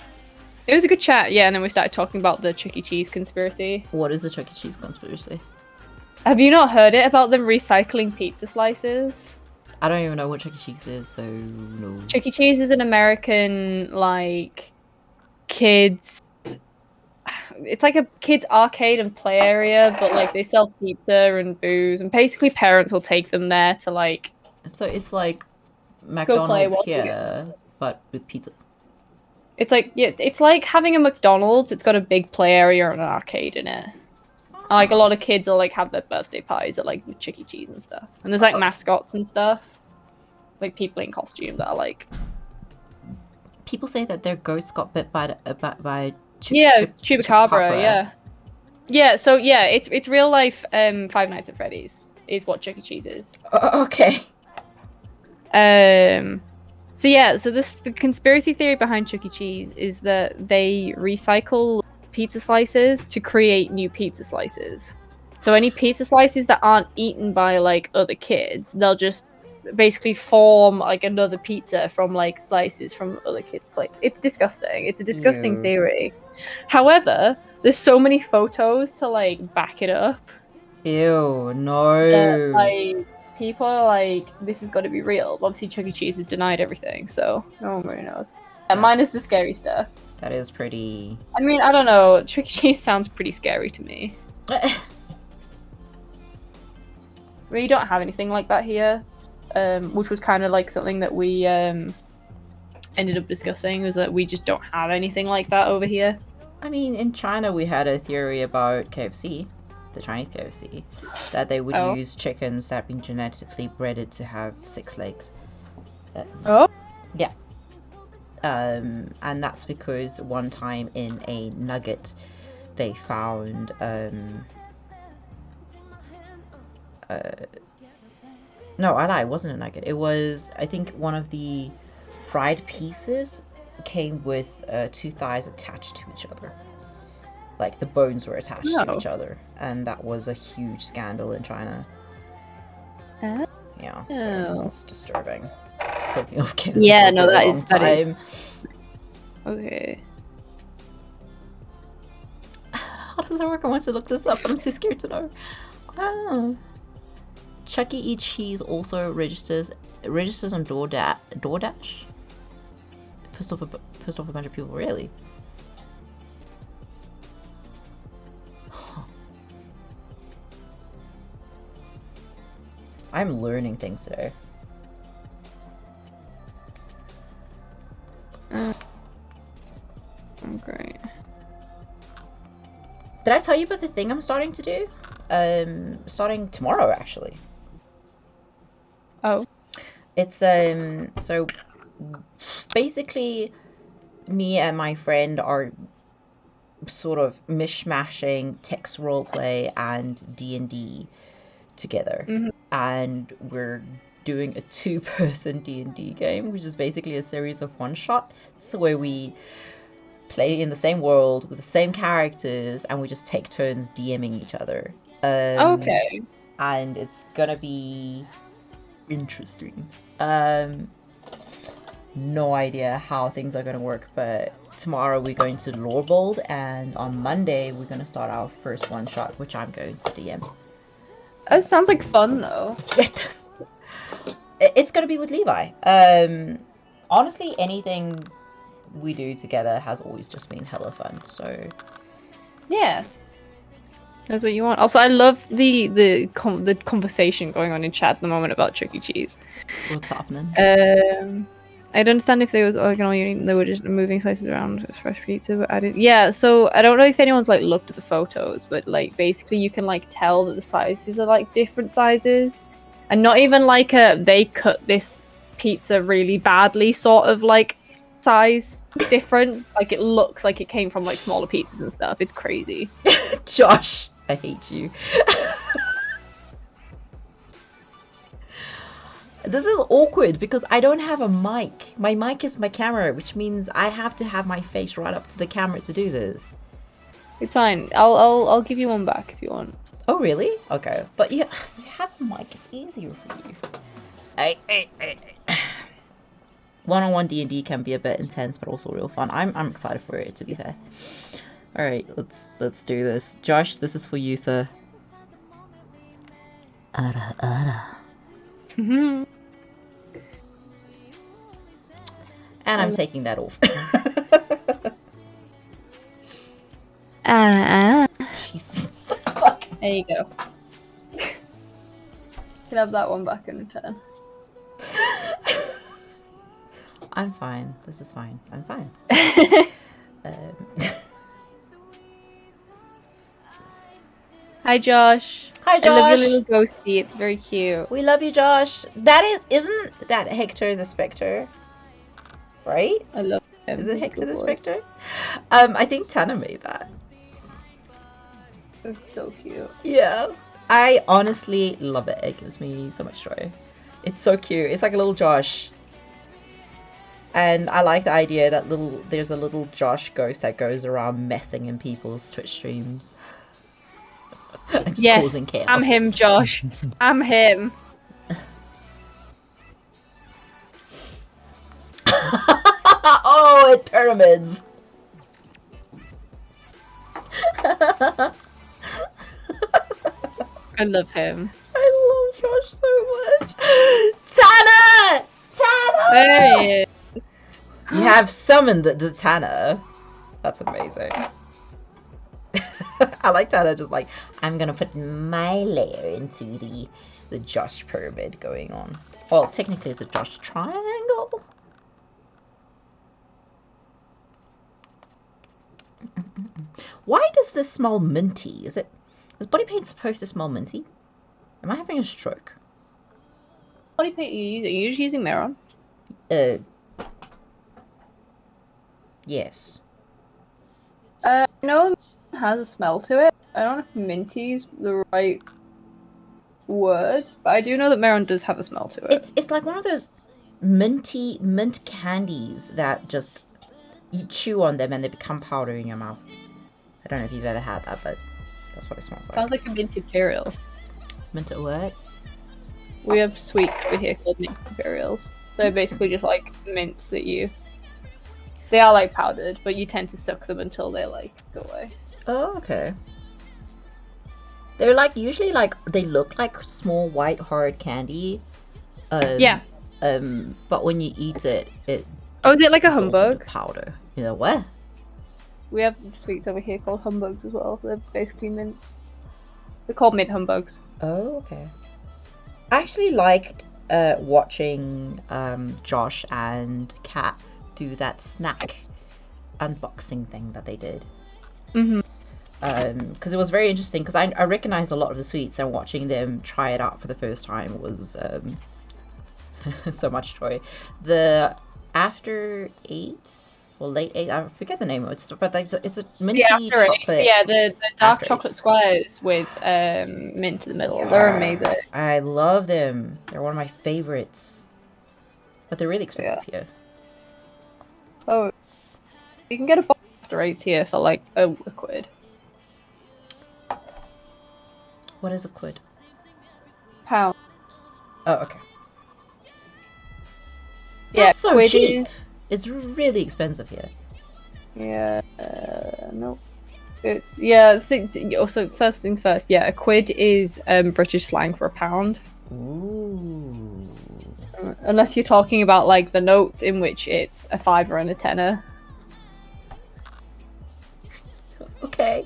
it was a good chat, yeah, and then we started talking about the Chuck E. Cheese conspiracy. What is the Chuck E. Cheese conspiracy? Have you not heard it about them recycling pizza slices? I don't even know what Chuck E. Cheese is, so no. Chuck E. Cheese is an American, like, kids... It's like a kids' arcade and play area, but, like, they sell pizza and booze, and basically parents will take them there to, like... So it's like McDonald's here, but with pizza. It's like, yeah, it's like having a McDonald's. It's got a big play area and an arcade in it. And, like, a lot of kids will like have their birthday parties at like Chuck E. Cheese and stuff. And there's like mascots and stuff, like people in costume that are like. People say that their ghosts got bit by Chupacabra. Chupacabra, yeah. Yeah, so yeah, it's real life Five Nights at Freddy's is what Chuck E. Cheese is. Okay. So yeah, so the conspiracy theory behind Chuck E. Cheese is that they recycle pizza slices to create new pizza slices. So any pizza slices that aren't eaten by like other kids, they'll just basically form like another pizza from like slices from other kids' plates. It's disgusting. It's a disgusting theory. However, there's so many photos to like back it up. Ew, no. That, like, people are like, this has got to be real. Obviously, Chuck E. Cheese has denied everything, so no one really knows. And minus the scary stuff. That is pretty... I mean, I don't know. Chuck E. Cheese sounds pretty scary to me. We don't have anything like that here, which was kind of like something that we ended up discussing, was that we just don't have anything like that over here. I mean, in China we had a theory about KFC, the Chinese KFC, that they would use chickens that have been genetically bred to have 6 legs. Yeah. And that's because one time in a nugget they found no, I lie, it wasn't a nugget. It was, I think, one of the fried pieces came with 2 thighs attached to each other. Like, the bones were attached to each other. And that was a huge scandal in China. Yeah, so it's disturbing. Put me off KFC yeah, for no, a that long is time. Okay. How does that work? I want to look this up, but I'm too scared to know. Oh. Chuck E. Cheese also registers on DoorDash. Pissed off a bunch of people, really. I'm learning things today. Okay. Did I tell you about the thing I'm starting to do? Starting tomorrow, actually. Oh. It's so basically me and my friend are sort of mishmashing text roleplay and D&D together. And we're doing a 2-person D&D game, which is basically a series of one-shot. So where we play in the same world with the same characters and we just take turns DMing each other. Okay. And it's gonna be interesting. No idea how things are gonna work, but tomorrow we're going to Lorebold, and on Monday we're gonna start our first one shot, which I'm going to DM. That sounds like fun, though. It does. It's gonna be with Levi. Honestly, anything we do together has always just been hella fun. So yeah. That's what you want. Also, I love the conversation going on in chat at the moment about Chuck E. Cheese. What's happening? I'd understand if they was organoid, they were just moving slices around as fresh pizza, but I didn't. Yeah, so I don't know if anyone's like looked at the photos, but like basically you can like tell that the sizes are like different sizes, and not even like they cut this pizza really badly sort of like size difference. Like it looks like it came from like smaller pizzas and stuff. It's crazy. Josh, I hate you. This is awkward because I don't have a mic. My mic is my camera, which means I have to have my face right up to the camera to do this. It's fine. I'll give you one back if you want. Oh really? Okay, but you have a mic. It's easier for you. One-on-one D&D can be a bit intense, but also real fun. I'm excited for it, to be fair. All right, let's do this. Josh, this is for you, sir. Ara ara. And I'm taking that off. Jesus. Fuck. There you go. You can have that one back in return. I'm fine. This is fine. I'm fine. Hi, Josh. Hi, Josh. I love your little ghosty. It's very cute. We love you, Josh. Isn't that Hector the Spectre? Right? I love him. Is it He's a Hector good the boy. Spectre? I think Tana made that. It's so cute. Yeah. I honestly love it. It gives me so much joy. It's so cute. It's like a little Josh. And I like the idea that there's a little Josh ghost that goes around messing in people's Twitch streams. And just causing chaos. Spam him, Josh. Spam him. Oh, it pyramids. I love him. I love Josh so much. Tanner! Tanner! There he is. You have summoned the Tanner. That's amazing. I like Tanner just like, I'm gonna put my layer into the Josh pyramid going on. Well, technically it's a Josh triangle. Why does this smell minty? Is body paint supposed to smell minty? Am I having a stroke? Body paint you use? Are you just using Meron? Yes. No, it has a smell to it. I don't know if minty is the right word, but I do know that Meron does have a smell to it. It's like one of those mint candies that just you chew on them and they become powder in your mouth. I don't know if you've ever had that, but that's what it smells like. Sounds like a mint imperial. Mint at what? We have sweets over here called mint imperials. They're basically just like mints that they are like powdered, but you tend to suck them until they like go away. Oh, okay. They're like usually like they look like small white hard candy. Yeah. But when you eat it, Oh, is it like a humbug? Powder. You know what? We have sweets over here called humbugs as well. They're basically mints. They're called mint humbugs. Oh, okay. I actually liked watching Josh and Kat do that snack unboxing thing that they did. Mm-hmm. Because it was very interesting, because I recognized a lot of the sweets, and watching them try it out for the first time was so much joy. The After Eights, or Late Eight, I forget the name of it, but it's a minty chocolate. Yeah, the dark chocolate squares with mint in the middle. Yeah. They're amazing. I love them. They're one of my favorites. But they're really expensive here. Oh, you can get a box of After Eights here for like a quid. What is a quid? Pound. Oh, okay. Yeah, that's so quid cheap. It's really expensive here. Yeah, no. It's also first things first. Yeah, a quid is British slang for a pound. Ooh. Unless you're talking about like the notes in which it's a fiver and a tenner. Okay.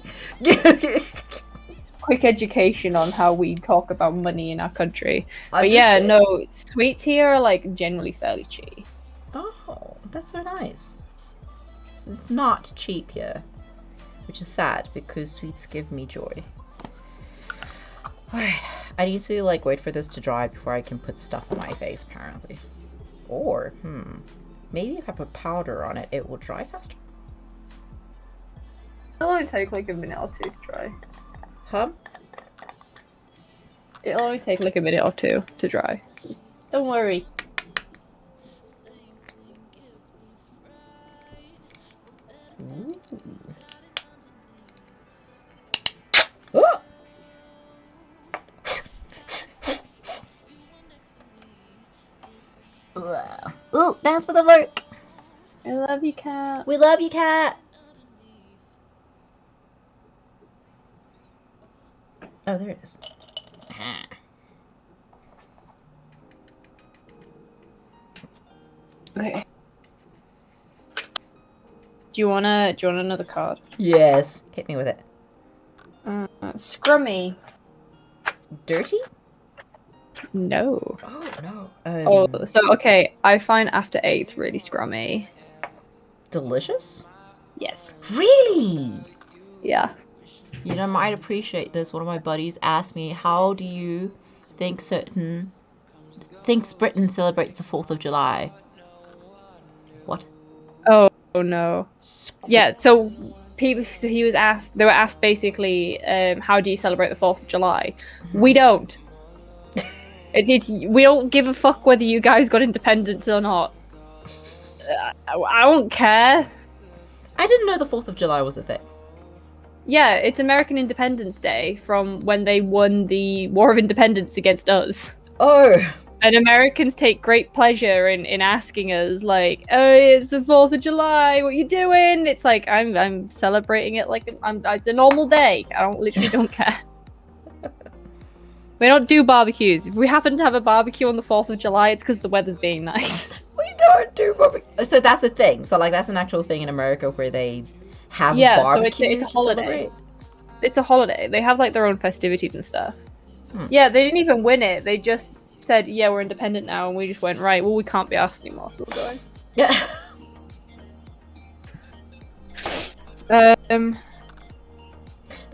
Quick education on how we talk about money in our country. But yeah, no, sweets here are like generally fairly cheap. Oh, that's so nice. It's not cheap here, which is sad because sweets give me joy. Alright, I need to like wait for this to dry before I can put stuff on my face apparently. Or, maybe if I put powder on it, it will dry faster? It'll only take like a minute or two to dry. Huh? It'll only take like a minute or two to dry. Don't worry. Ooh. Oh! Ooh, thanks for the work. I love you, Cat. We love you, Cat. Oh, there it is. Okay. Do you want another card? Yes. Hit me with it. Scrummy. Dirty? No. Oh, no. Okay. I find After Eights really scrummy. Delicious? Yes. Really? Yeah. You know, I might appreciate this. One of my buddies asked me, how do you thinks Britain celebrates the 4th of July? What? Oh no. Yeah, so people. So he was asked. They were asked basically, how do you celebrate the 4th of July? We don't. We don't give a fuck whether you guys got independence or not. I don't care. I didn't know the 4th of July was a thing. Yeah, it's American Independence Day from when they won the War of Independence against us. Oh. And Americans take great pleasure in asking us, like, "Oh, it's the 4th of July. What you doing?" It's like I'm celebrating it like it's a normal day. I literally don't care. We don't do barbecues. If we happen to have a barbecue on the 4th of July, it's because the weather's being nice. We don't do barbecue. So that's a thing. So like that's an actual thing in America where they have barbecue. So it's a holiday. It's a holiday. They have like their own festivities and stuff. Yeah, they didn't even win it. They just said, "Yeah, we're independent now," and we just went, "Right, well, we can't be asked anymore, so we're going." Yeah.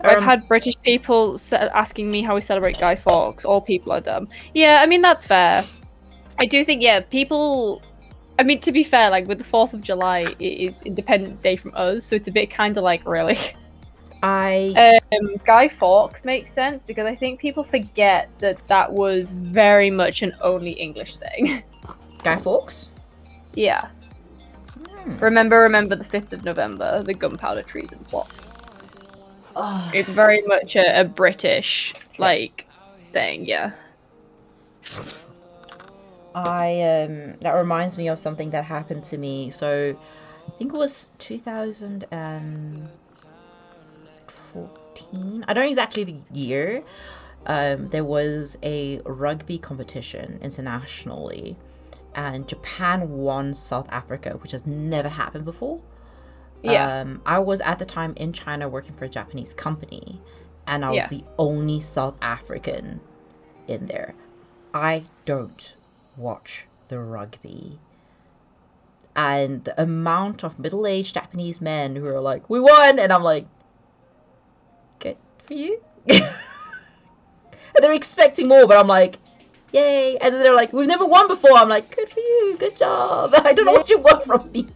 I've had British people asking me how we celebrate Guy Fawkes. All people are dumb. Yeah, I mean that's fair. I do think people. I mean, to be fair, like with the 4th of July, it is Independence Day from us, so it's a bit kind of like really. Guy Fawkes makes sense because I think people forget that was very much an only English thing. Guy Fawkes? Yeah. Remember the 5th of November, the gunpowder treason plot. Oh. It's very much a British like thing, yeah. That reminds me of something that happened to me. So I think it was 2014. I don't know exactly the year. There was a rugby competition internationally, and Japan won South Africa, which has never happened before. Yeah. I was at the time in China working for a Japanese company, and I was the only South African in there. I don't watch the rugby. And the amount of middle-aged Japanese men who are like, "We won!" And I'm like, "Good for you." And they're expecting more, but I'm like, "Yay!" And then they're like, "We've never won before." I'm like, "Good for you, good job." I don't know what you want from me.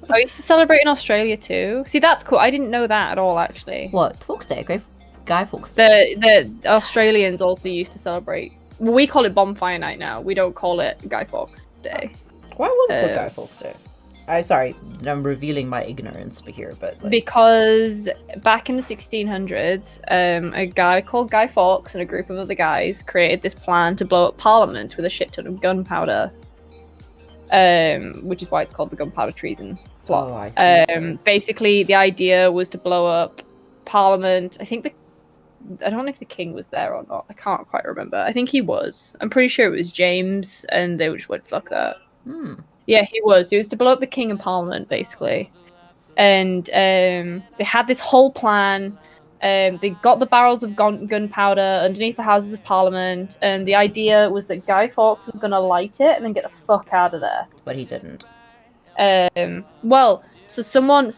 I used to celebrate in Australia too. See, that's cool. I didn't know that at all, actually. What? Fawkes Day? Guy Fawkes Day? The Australians also used to celebrate. Well, we call it Bonfire Night now. We don't call it Guy Fawkes Day. Why was it called Guy Fawkes Day? Sorry, I'm revealing my ignorance here, but like... Because back in the 1600s, a guy called Guy Fawkes and a group of other guys created this plan to blow up Parliament with a shit ton of gunpowder. Which is why it's called the gunpowder treason plot. Oh, I see. Basically, the idea was to blow up Parliament. I don't know if the king was there or not. I can't quite remember. I think he was. I'm pretty sure it was James, and they just went, "Fuck that." Yeah, he was. It was to blow up the king and Parliament, basically. And they had this whole plan. They got the barrels of gunpowder underneath the Houses of Parliament, and the idea was that Guy Fawkes was going to light it and then get the fuck out of there. But he didn't. So someone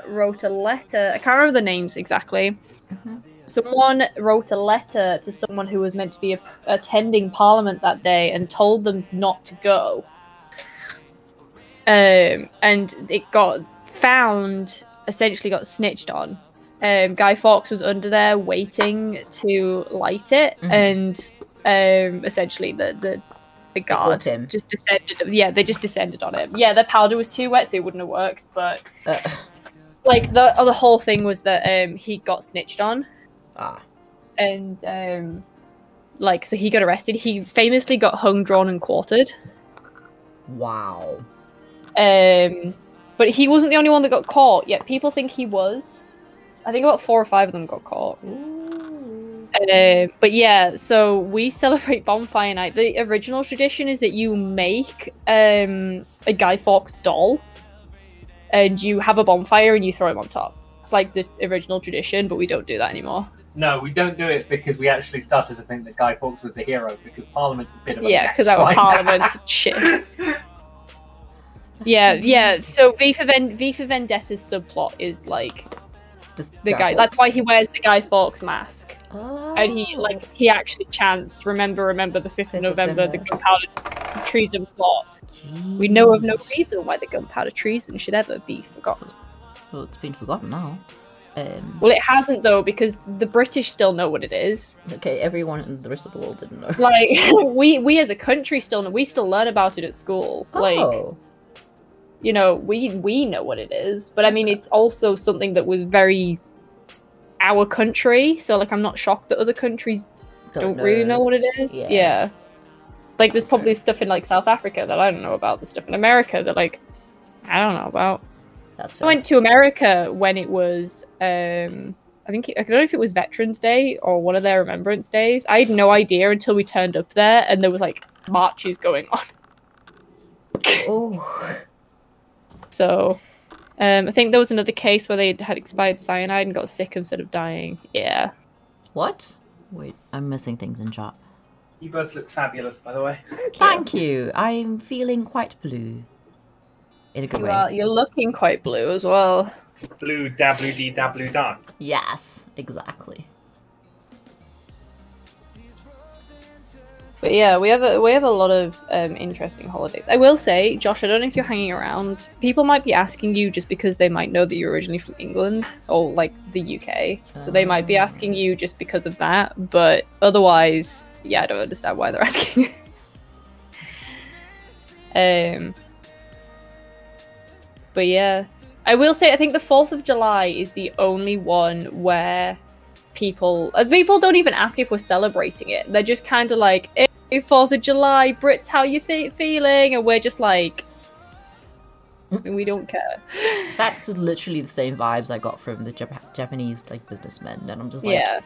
wrote a letter. I can't remember the names exactly. Mm-hmm. Someone wrote a letter to someone who was meant to be attending Parliament that day and told them not to go. And it got found, essentially got snitched on. Guy Fawkes was under there waiting to light it, and essentially the guard just descended. Yeah, they just descended on him. Yeah, the powder was too wet, so it wouldn't have worked. But like the whole thing was that he got snitched on. And so he got arrested. He famously got hung, drawn, and quartered. Wow. But he wasn't the only one that got caught. Yet people think he was. I think about 4 or 5 of them got caught. But yeah, so we celebrate Bonfire Night. The original tradition is that you make a Guy Fawkes doll, and you have a bonfire and you throw him on top. It's like the original tradition, but we don't do that anymore. No, we don't do it because we actually started to think that Guy Fawkes was a hero because Parliament's a bit of a mess because our Parliament's shit. Yeah. So V for Vendetta's subplot is like the guy. That's why he wears the Guy Fawkes mask, and he actually chants "Remember the 5th of November, the gunpowder treason plot." We know of no reason why the gunpowder treason should ever be forgotten. Well, it's been forgotten now. Well, it hasn't though, because the British still know what it is. Okay, everyone in the rest of the world didn't know. Like we as a country still know. We still learn about it at school. Like, you know, we know what it is. But I mean, it's also something that was very our country. So like, I'm not shocked that other countries don't really know what it is. Yeah. Like, there's probably stuff in like South Africa that I don't know about. The stuff in America that like I don't know about. That's fair. I went to America when it was, I don't know if it was Veterans Day or one of their Remembrance Days. I had no idea until we turned up there and there was like marches going on. Oh. So, I think there was another case where they had expired cyanide and got sick instead of dying. Yeah. What? Wait, I'm missing things in chat. You both look fabulous, by the way. Thank you. I'm feeling quite blue. In a good way. Well, you're looking quite blue as well. Blue WD Yes, exactly. But yeah, we have a lot of interesting holidays. I will say, Josh, I don't know if you're hanging around. People might be asking you just because they might know that you're originally from England or like the UK. So they might be asking you just because of that. But otherwise, yeah, I don't understand why they're asking. But yeah, I will say I think the 4th of July is the only one where people don't even ask if we're celebrating it. They're just kind of like, hey, 4th of July, Brits, how you feeling? And we're just like, we don't care. That's literally the same vibes I got from the Japanese like businessmen, and I'm just like, yeah,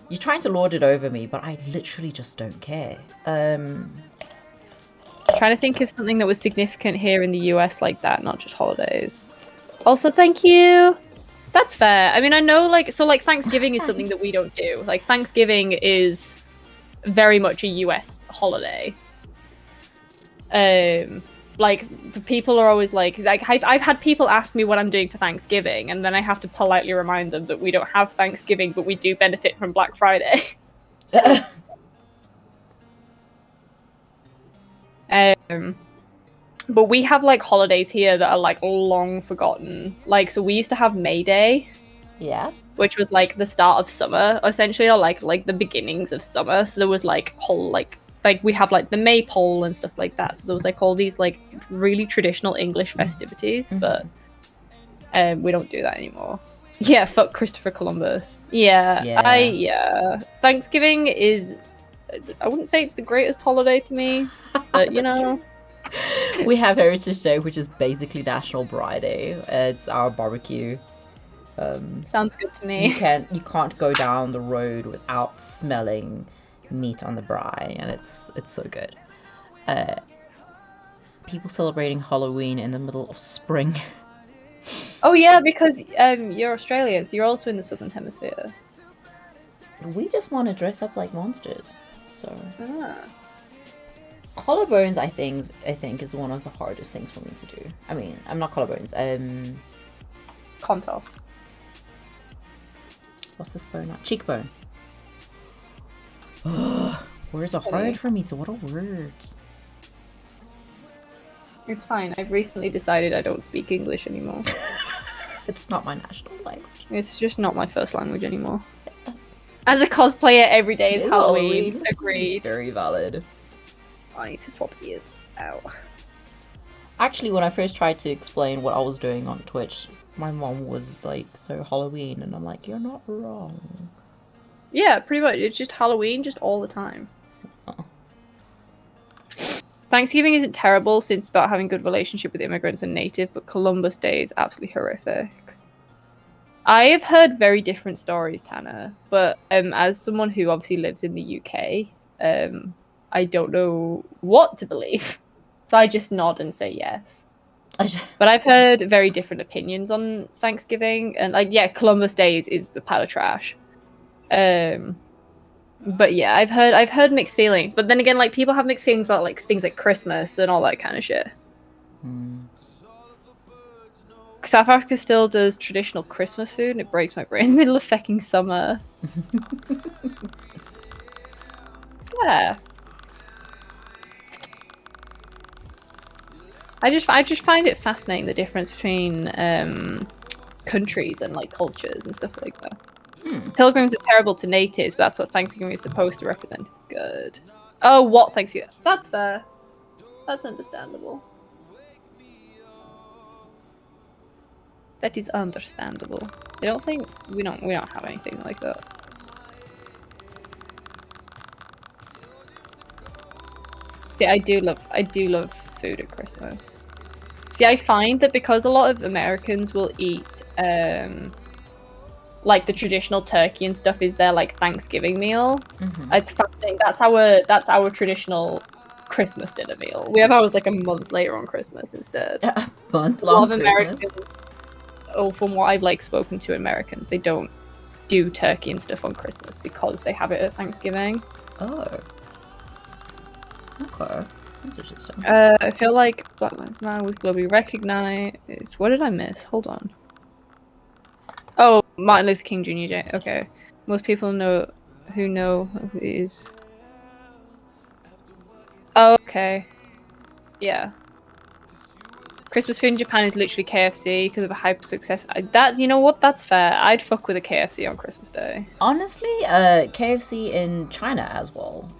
you're trying to lord it over me, but I literally just don't care. Trying to think of something that was significant here in the US like that, not just holidays. Also, thank you. That's fair. I mean, I know, like, so, like, Thanksgiving is something that we don't do. Like, Thanksgiving is very much a US holiday. Like, people are always like I've had people ask me what I'm doing for Thanksgiving, and then I have to politely remind them that we don't have Thanksgiving, but we do benefit from Black Friday. But we have like holidays here that are like long forgotten. Like, so we used to have May Day, Yeah. which was like the start of summer, essentially, or like the beginnings of summer. So there was like whole like we have like the maypole and stuff like that. So there was like all these like really traditional English festivities, but we don't do that anymore. Yeah, fuck Christopher Columbus. Yeah. Thanksgiving is, I wouldn't say it's the greatest holiday to me, but you know. We have Heritage Day, which is basically National Braai Day. It's our barbecue. Sounds good to me. You can't go down the road without smelling meat on the braai, and it's so good. People celebrating Halloween in the middle of spring. Oh yeah, because you're Australian, so you're also in the Southern Hemisphere. We just want to dress up like monsters. So collarbones, I think is one of the hardest things for me to do. I mean, I'm not collarbones. Contour. What's this bone? Cheekbone. Words are hard for me. So what are words? It's fine. I've recently decided I don't speak English anymore. It's not my national language. It's just not my first language anymore. As a cosplayer, every day is Halloween. Agreed. Very valid. I need to swap ears. Ow. Actually, when I first tried to explain what I was doing on Twitch, my mom was like, so Halloween, and I'm like, you're not wrong. Yeah, pretty much. It's just Halloween, just all the time. Oh. Thanksgiving isn't terrible since it's about having good relationship with immigrants and native, but Columbus Day is absolutely horrific. I have heard very different stories, Tanner, but as someone who obviously lives in the UK, I don't know what to believe. So I just nod and say yes. But I've heard very different opinions on Thanksgiving, and like, yeah, Columbus Day is the pile of trash. But yeah, I've heard mixed feelings. But then again, like, people have mixed feelings about like things like Christmas and all that kind of shit. South Africa still does traditional Christmas food, and it breaks my brain in the middle of fucking summer. Yeah. I just find it fascinating the difference between countries and like cultures and stuff like that. Pilgrims are terrible to natives, but that's what Thanksgiving is supposed to represent. Is good. Oh, what Thanksgiving? That's fair. That's understandable. That is understandable. I don't think we don't have anything like that. See, I do love food at Christmas. See, I find that because a lot of Americans will eat like the traditional turkey and stuff is their like Thanksgiving meal. It's fascinating. That's our traditional Christmas dinner meal. We have ours like a month later on Christmas instead. A month long Christmas. From what I've like spoken to Americans, they don't do turkey and stuff on Christmas because they have it at Thanksgiving. Oh. Okay. That's interesting. I feel like Black Lives Matter was globally recognized. What did I miss? Hold on. Oh, Martin Luther King Jr. Okay. Most people know who he is. Oh, okay. Yeah. Christmas food in Japan is literally KFC because of a hyper success. That, you know what? That's fair. I'd fuck with a KFC on Christmas Day. Honestly, KFC in China as well.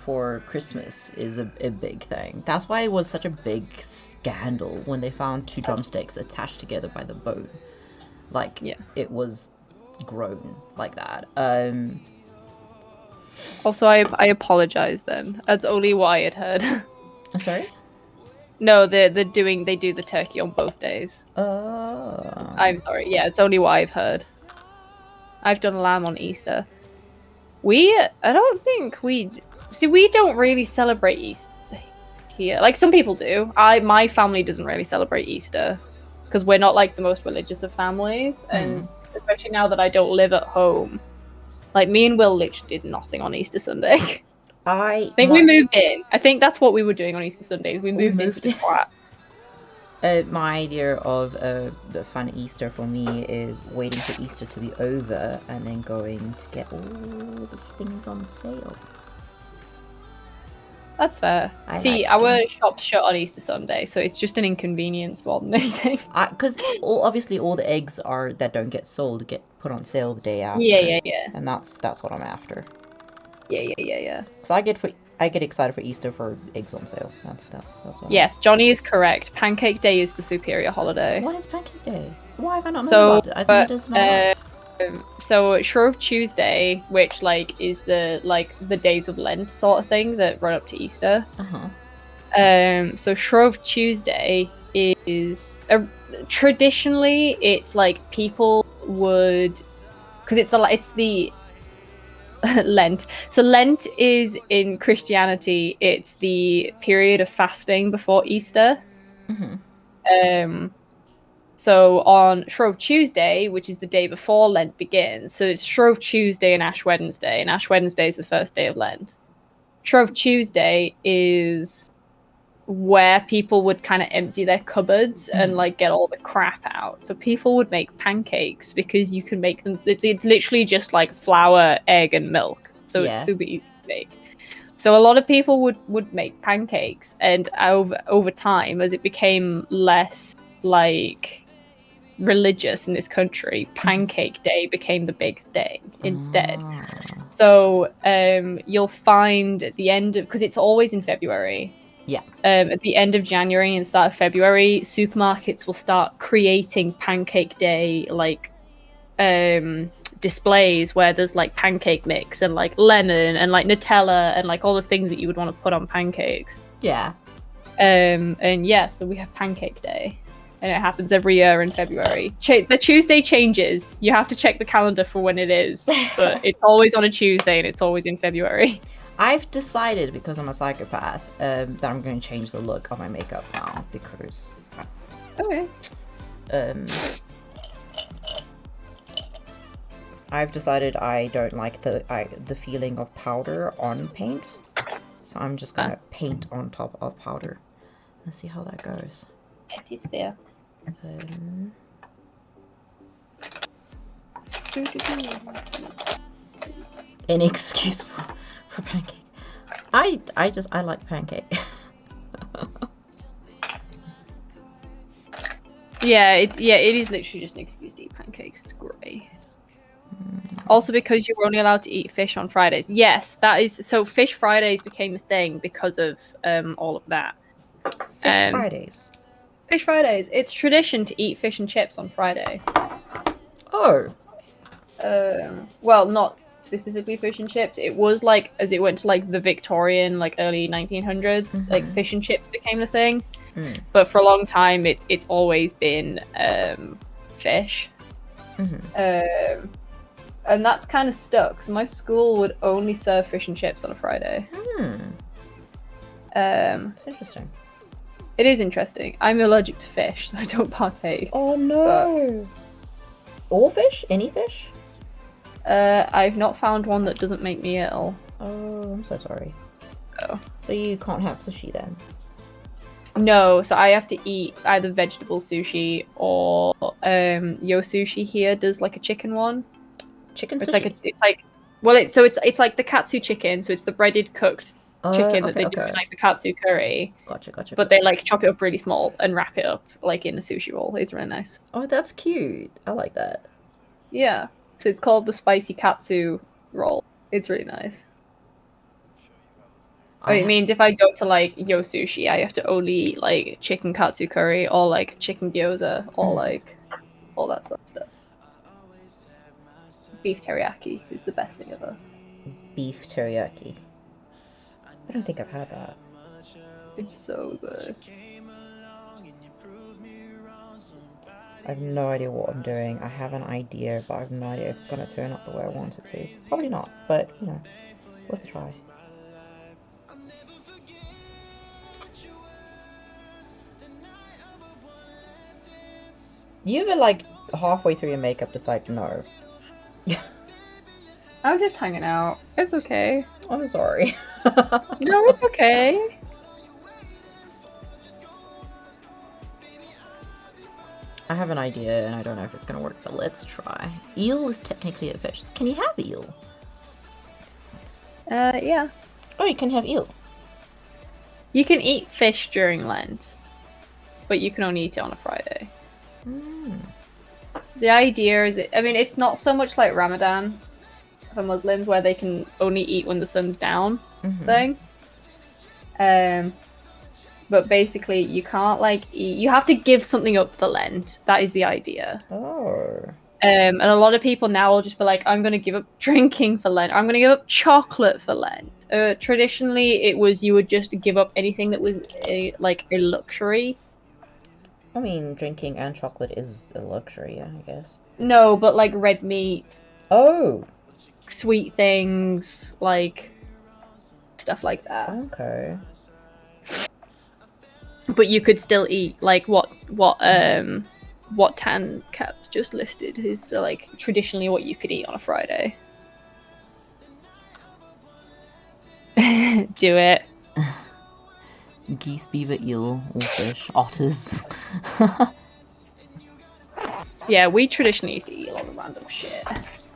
For Christmas is a big thing. That's why it was such a big scandal when they found two drumsticks attached together by the bone. Like, it was grown like that. Also, I apologize then. That's only what I had heard. Sorry? No, they do the turkey on both days. Oh. I'm sorry. Yeah, it's only what I've heard. I've done lamb on Easter. We don't really celebrate Easter here. Like some people do. My family doesn't really celebrate Easter because we're not like the most religious of families, and especially now that I don't live at home, like me and Will literally did nothing on Easter Sunday. I think we moved in. I think that's what we were doing on Easter Sundays. We moved into this flat. My idea of the fun Easter for me is waiting for Easter to be over and then going to get all the things on sale. That's fair. Our shop's shut on Easter Sunday, so it's just an inconvenience more than anything. Because obviously all the eggs that don't get sold get put on sale the day after. Yeah. And that's what I'm after. Yeah. So I get excited for Easter for eggs on sale. That's what. Yes, Johnny is correct. Pancake Day is the superior holiday. What is Pancake Day? Why have I not known about it? I think it does matter. So Shrove Tuesday, which like is the days of Lent sort of thing that run up to Easter. So Shrove Tuesday is traditionally it's like people would, because it's the Lent. So Lent is in Christianity. It's the period of fasting before Easter. So on Shrove Tuesday, which is the day before Lent begins, so it's Shrove Tuesday and Ash Wednesday, and Ash Wednesday is the first day of Lent. Shrove Tuesday is where people would kind of empty their cupboards and like get all the crap out. So people would make pancakes because you can make them. It's literally just like flour, egg, and milk. So it's super easy to make. So a lot of people would make pancakes, and over time, as it became less like religious in this country, Pancake Day became the big day instead. So you'll find at the end of, because it's always in February. At the end of January and start of February, supermarkets will start creating Pancake Day like displays where there's like pancake mix and like lemon and like Nutella and like all the things that you would want to put on pancakes. So we have Pancake Day, and it happens every year in February. The Tuesday changes. You have to check the calendar for when it is, but it's always on a Tuesday and it's always in February. I've decided, because I'm a psychopath, that I'm going to change the look of my makeup now, because... Okay. I've decided I don't like the feeling of powder on paint, so I'm just going to paint on top of powder. Let's see how that goes. That is fair. Any excuse for pancake. I like pancake. Yeah, it is literally just an excuse to eat pancakes. It's great. Also, because you were only allowed to eat fish on Fridays. Yes, that is so. Fish Fridays became a thing because of all of that. Fish Fridays. Fish Fridays. It's tradition to eat fish and chips on Friday. Oh. Well, not specifically fish and chips. It was like as it went to like the Victorian, like early 1900s, like fish and chips became the thing. But for a long time, it's always been fish. And that's kind of stuck. So my school would only serve fish and chips on a Friday. It's interesting. It is interesting. I'm allergic to fish, so I don't partake. Oh no! But... all fish? Any fish? I've not found one that doesn't make me ill. Oh, I'm so sorry. Oh. So you can't have sushi then? No, so I have to eat either vegetable sushi or Yo Sushi here does like a chicken one. Chicken it's sushi? It's like the katsu chicken, so it's the breaded cooked chicken that they do in like the katsu curry. Gotcha. But they like chop it up really small and wrap it up like in a sushi roll. It's really nice. Oh, that's cute. I like that. Yeah. So it's called the spicy katsu roll. It's really nice. It means if I go to like Yo Sushi, I have to only eat like chicken katsu curry or like chicken gyoza or like all that sort of stuff. Beef teriyaki is the best thing ever. Beef teriyaki. I don't think I've had that. It's so good. I have no idea what I'm doing. I have an idea, but I have no idea if it's going to turn out the way I want it to. Probably not, but you know, worth a try. You ever like halfway through your makeup decide no? I'm just hanging out. It's okay. I'm sorry. No, it's okay. I have an idea and I don't know if it's gonna work, but let's try. Eel is technically a fish. Can you have eel? Yeah. Oh, you can have eel. You can eat fish during Lent, but you can only eat it on a Friday. The idea is, it's not so much like Ramadan for Muslims where they can only eat when the sun's down thing. But basically you can't like eat, you have to give something up for Lent. That is the idea. Oh. And a lot of people now will just be like, I'm going to give up drinking for Lent. I'm going to give up chocolate for Lent. Traditionally, it was you would just give up anything that was a luxury. I mean, drinking and chocolate is a luxury, I guess. No, but like red meat. Oh. Sweet things, like stuff like that. Okay. But you could still eat like what Tan Cat just listed is like traditionally what you could eat on a Friday. Do it. Geese, beaver, eel, fish, otters. Yeah, we traditionally used to eat a lot of random shit.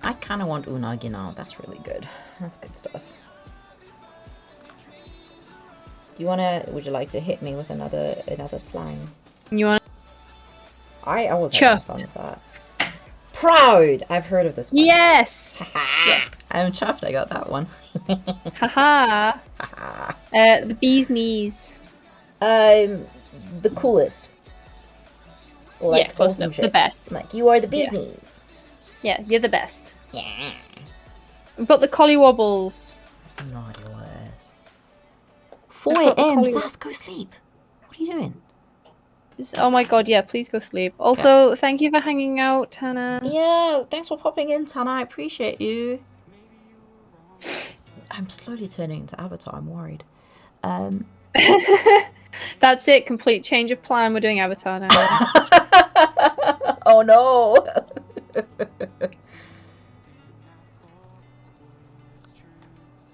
I kind of want unagi now. That's really good. That's good stuff. Would you like to hit me with another slang? You want? I was having fun with that. Proud! I've heard of this one. Yes! Yes. I'm chuffed I got that one. Haha. The bee's knees. The coolest. Like, yeah, close enough. The best. Like, you are the bee's knees. Yeah, you're the best. Yeah. We've got the collie wobbles. No idea what it is. 4 a.m. Sass, go sleep. What are you doing? Oh my god, yeah, please go sleep. Also, thank you for hanging out, Tana. Yeah, thanks for popping in, Tana. I appreciate you. I'm slowly turning into Avatar. I'm worried. That's it. Complete change of plan. We're doing Avatar now. Oh no.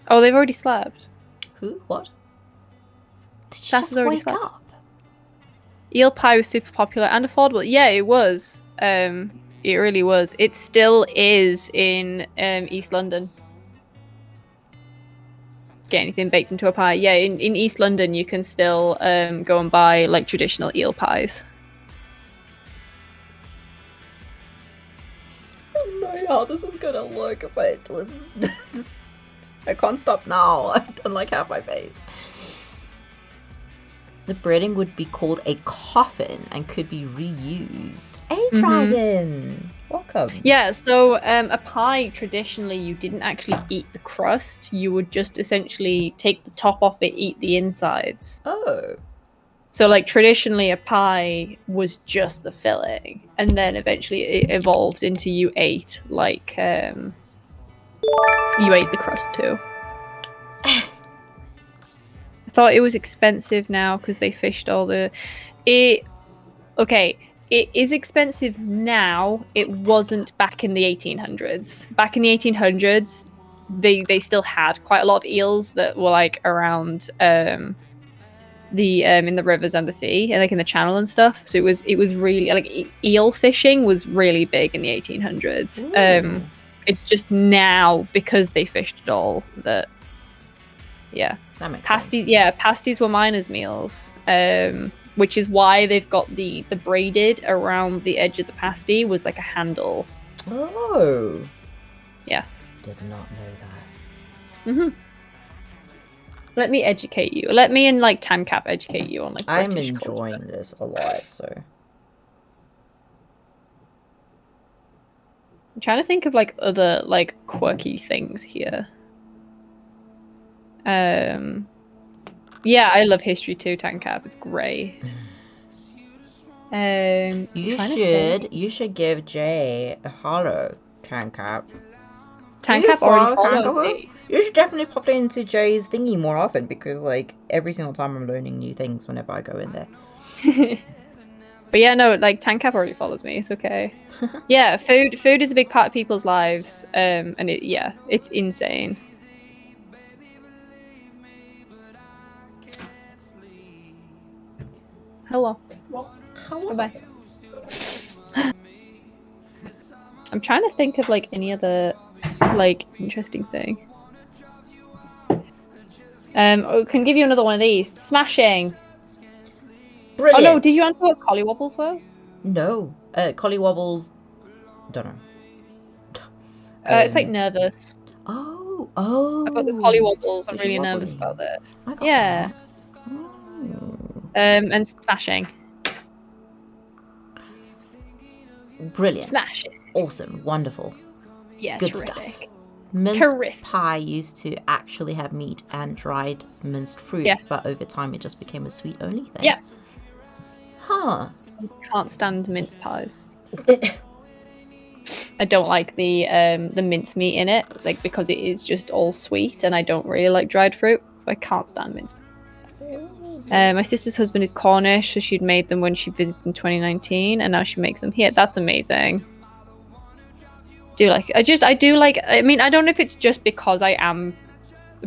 Oh, they've already slept. Who? What? Did you Sass just has already wake slept. up? Eel pie was super popular and affordable. Yeah, it was. It really was. It still is in East London. Get anything baked into a pie. Yeah, in East London you can still go and buy like traditional eel pies. wondering how this is gonna look, but let's just... I can't stop now. I've done like half my face. The breading would be called a coffin and could be reused. A dragon! Welcome. Yeah, so a pie, traditionally, you didn't actually eat the crust. You would just essentially take the top off it, eat the insides. Oh. So, like, traditionally, a pie was just the filling. And then eventually it evolved into you ate, like, you ate the crust too. I thought it was expensive now because they fished all the... Okay, it is expensive now. It wasn't back in the 1800s. Back in the 1800s, they still had quite a lot of eels that were, like, around... in the rivers and the sea, and like in the channel and stuff. So it was really like eel fishing was really big in the 1800s. It's just now because they fished it all that that makes pasties. sense. Yeah, pasties were miners' meals, which is why they've got the braided around the edge of the pasty was like a handle. Oh, yeah, did not know that. Let me educate you. Let me and like TanCap educate you on like I'm British enjoying culture. this a lot, so I'm trying to think of like other like quirky things here. Yeah, I love history too, TanCap. It's great. you should give Jay a hollow, TanCap. TanCap already follows me. You should definitely pop into Jay's thingy more often because, like, every single time I'm learning new things whenever I go in there. But yeah, no, like TanCap already follows me. It's okay. Yeah, food is a big part of people's lives, and it's insane. Hello. Bye. I'm trying to think of like any other like interesting thing. Can give you another one of these. Smashing. Brilliant. Oh no, did you answer what collywobbles were? No. Collywobbles. Don't know. It's like nervous. Oh. I got the collywobbles. I'm really nervous about this. Yeah. And smashing. Brilliant. Smashing. Awesome. Wonderful. Yeah, good terrific. Stuff. Minced pie used to actually have meat and dried minced fruit, but over time it just became a sweet only thing. Yeah. Huh. Can't stand mince pies. I don't like the mince meat in it, like because it is just all sweet, and I don't really like dried fruit, so I can't stand mince. My sister's husband is Cornish, so she'd made them when she visited in 2019, and now she makes them here. That's amazing. I mean, I don't know if it's just because I am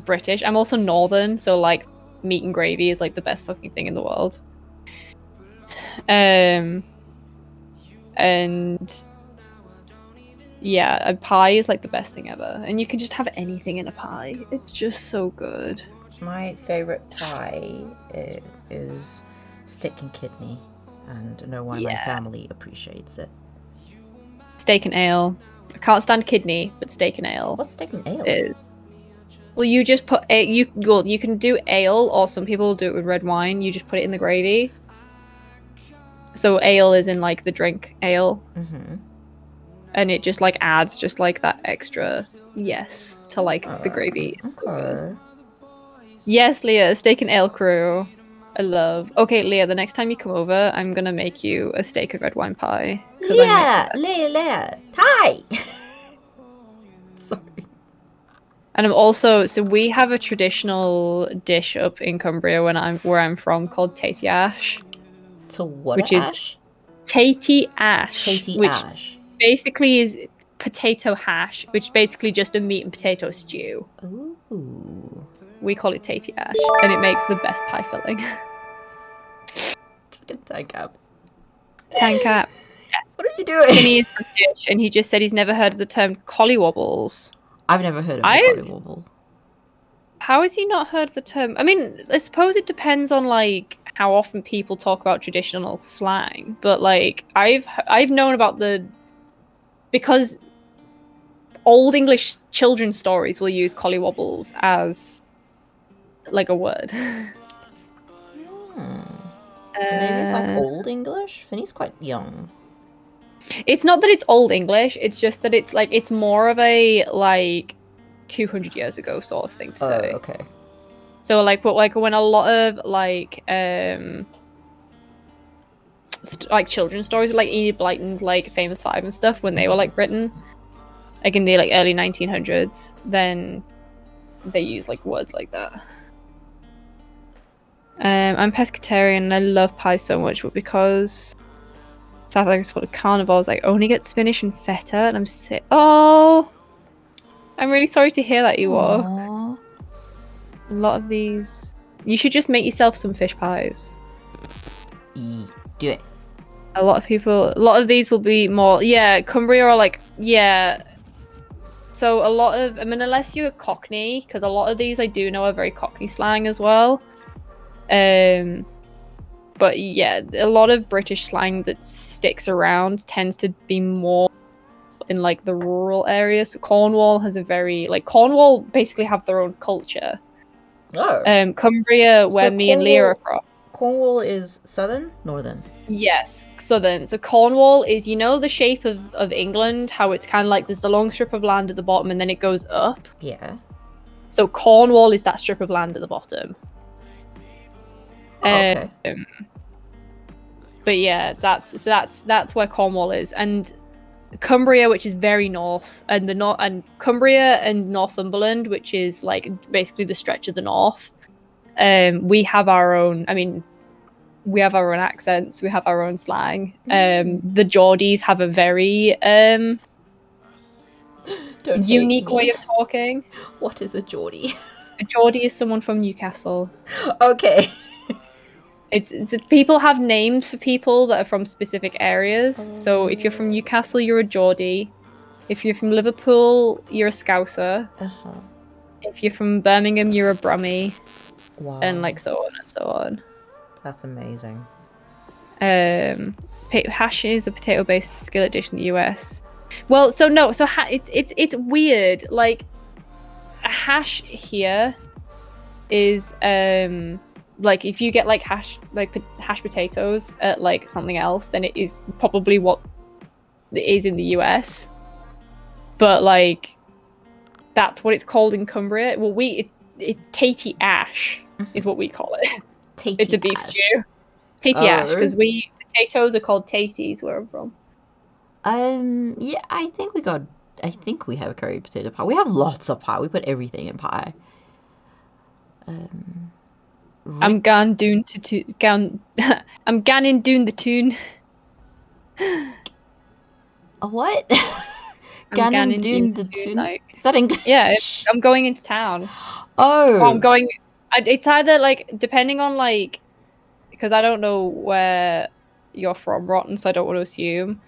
British. I'm also Northern, so like meat and gravy is like the best fucking thing in the world. And yeah, a pie is like the best thing ever, and you can just have anything in a pie. It's just so good. My favorite pie is steak and kidney, and no one in my family appreciates it. Steak and ale. I can't stand kidney, but steak and ale. What's steak and ale? Well, you just put you can do ale, or some people will do it with red wine. You just put it in the gravy. So ale is in like the drink ale, and it just like adds just like that extra to like the gravy. It's so good. Yes, Leah, steak and ale crew. I love. Okay, Leah, the next time you come over, I'm gonna make you a steak and red wine pie. Yeah, Leah, hi. Sorry. And I'm also we have a traditional dish up in Cumbria where I'm from called Tatey Ash. To what? Which is Tatey Ash. Which basically is potato hash, which is basically just a meat and potato stew. Ooh. We call it Tatey Ash, and it makes the best pie filling. TanCap. TanCap. Yes. What are you doing? Kenny is British, and he just said he's never heard of the term collywobbles. I've never heard of a collywobble. How has he not heard the term? I mean, I suppose it depends on like how often people talk about traditional slang, but like I've known about because old English children's stories will use collywobbles as like a word. Maybe it's like Old English. Finney's quite young. It's not that it's Old English. It's just that it's like it's more of a like 200 years ago sort of thing to say. Oh, okay. So like, but like when a lot of like like children's stories, like Enid Blyton's like Famous Five and stuff, when they were like written, like in the like early 1900s, then they use like words like that. I'm pescatarian and I love pie so much, but because South Africa's full of carnivores, I only get spinach and feta, and I'm sick. Oh, I'm really sorry to hear that, Ewok. A lot of these, you should just make yourself some fish pies. Do it. A lot of these will be more, yeah, Cumbria are like, yeah. So a lot of, I mean, unless you're Cockney, because a lot of these I do know are very Cockney slang as well. But yeah, a lot of British slang that sticks around tends to be more in like the rural areas. So Cornwall has a very, like, Cornwall basically have their own culture. Oh. Cumbria, where So me and Leah are from. Cornwall is southern? Northern? Yes, southern. So Cornwall is, you know, the shape of England, how it's kind of like there's the long strip of land at the bottom and then it goes up. Yeah. So Cornwall is that strip of land at the bottom. Okay. But yeah, that's where Cornwall is, and Cumbria, which is very north, and Cumbria and Northumberland, which is like basically the stretch of the north. We have our own. I mean, we have our own accents. We have our own slang. The Geordies have a very unique way of talking. What is a Geordie? A Geordie is someone from Newcastle. Okay. It's people have names for people that are from specific areas. Oh. So if you're from Newcastle, you're a Geordie. If you're from Liverpool, you're a Scouser. Uh-huh. If you're from Birmingham, you're a Brummie. Wow. And like so on and so on. That's amazing. Hash is a potato-based skillet dish in the US. Well, so no, so it's weird. Like a hash here is like if you get like hashed potatoes at like something else, then it is probably what it is in the US. But like that's what it's called in Cumbria. Well, tatey ash is what we call it. It's a beef stew. Tatey ash, because potatoes are called taties where I'm from. Yeah, I think we have a curry potato pie. We have lots of pie. We put everything in pie. I'm gan doon I'm ganning doon the tune. A what? Ganning doon the tune. Like, is that English? Yeah, I'm going into town. Oh. Or I'm going. It's either like depending on like, because I don't know where you're from, Rotten, so I don't want to assume.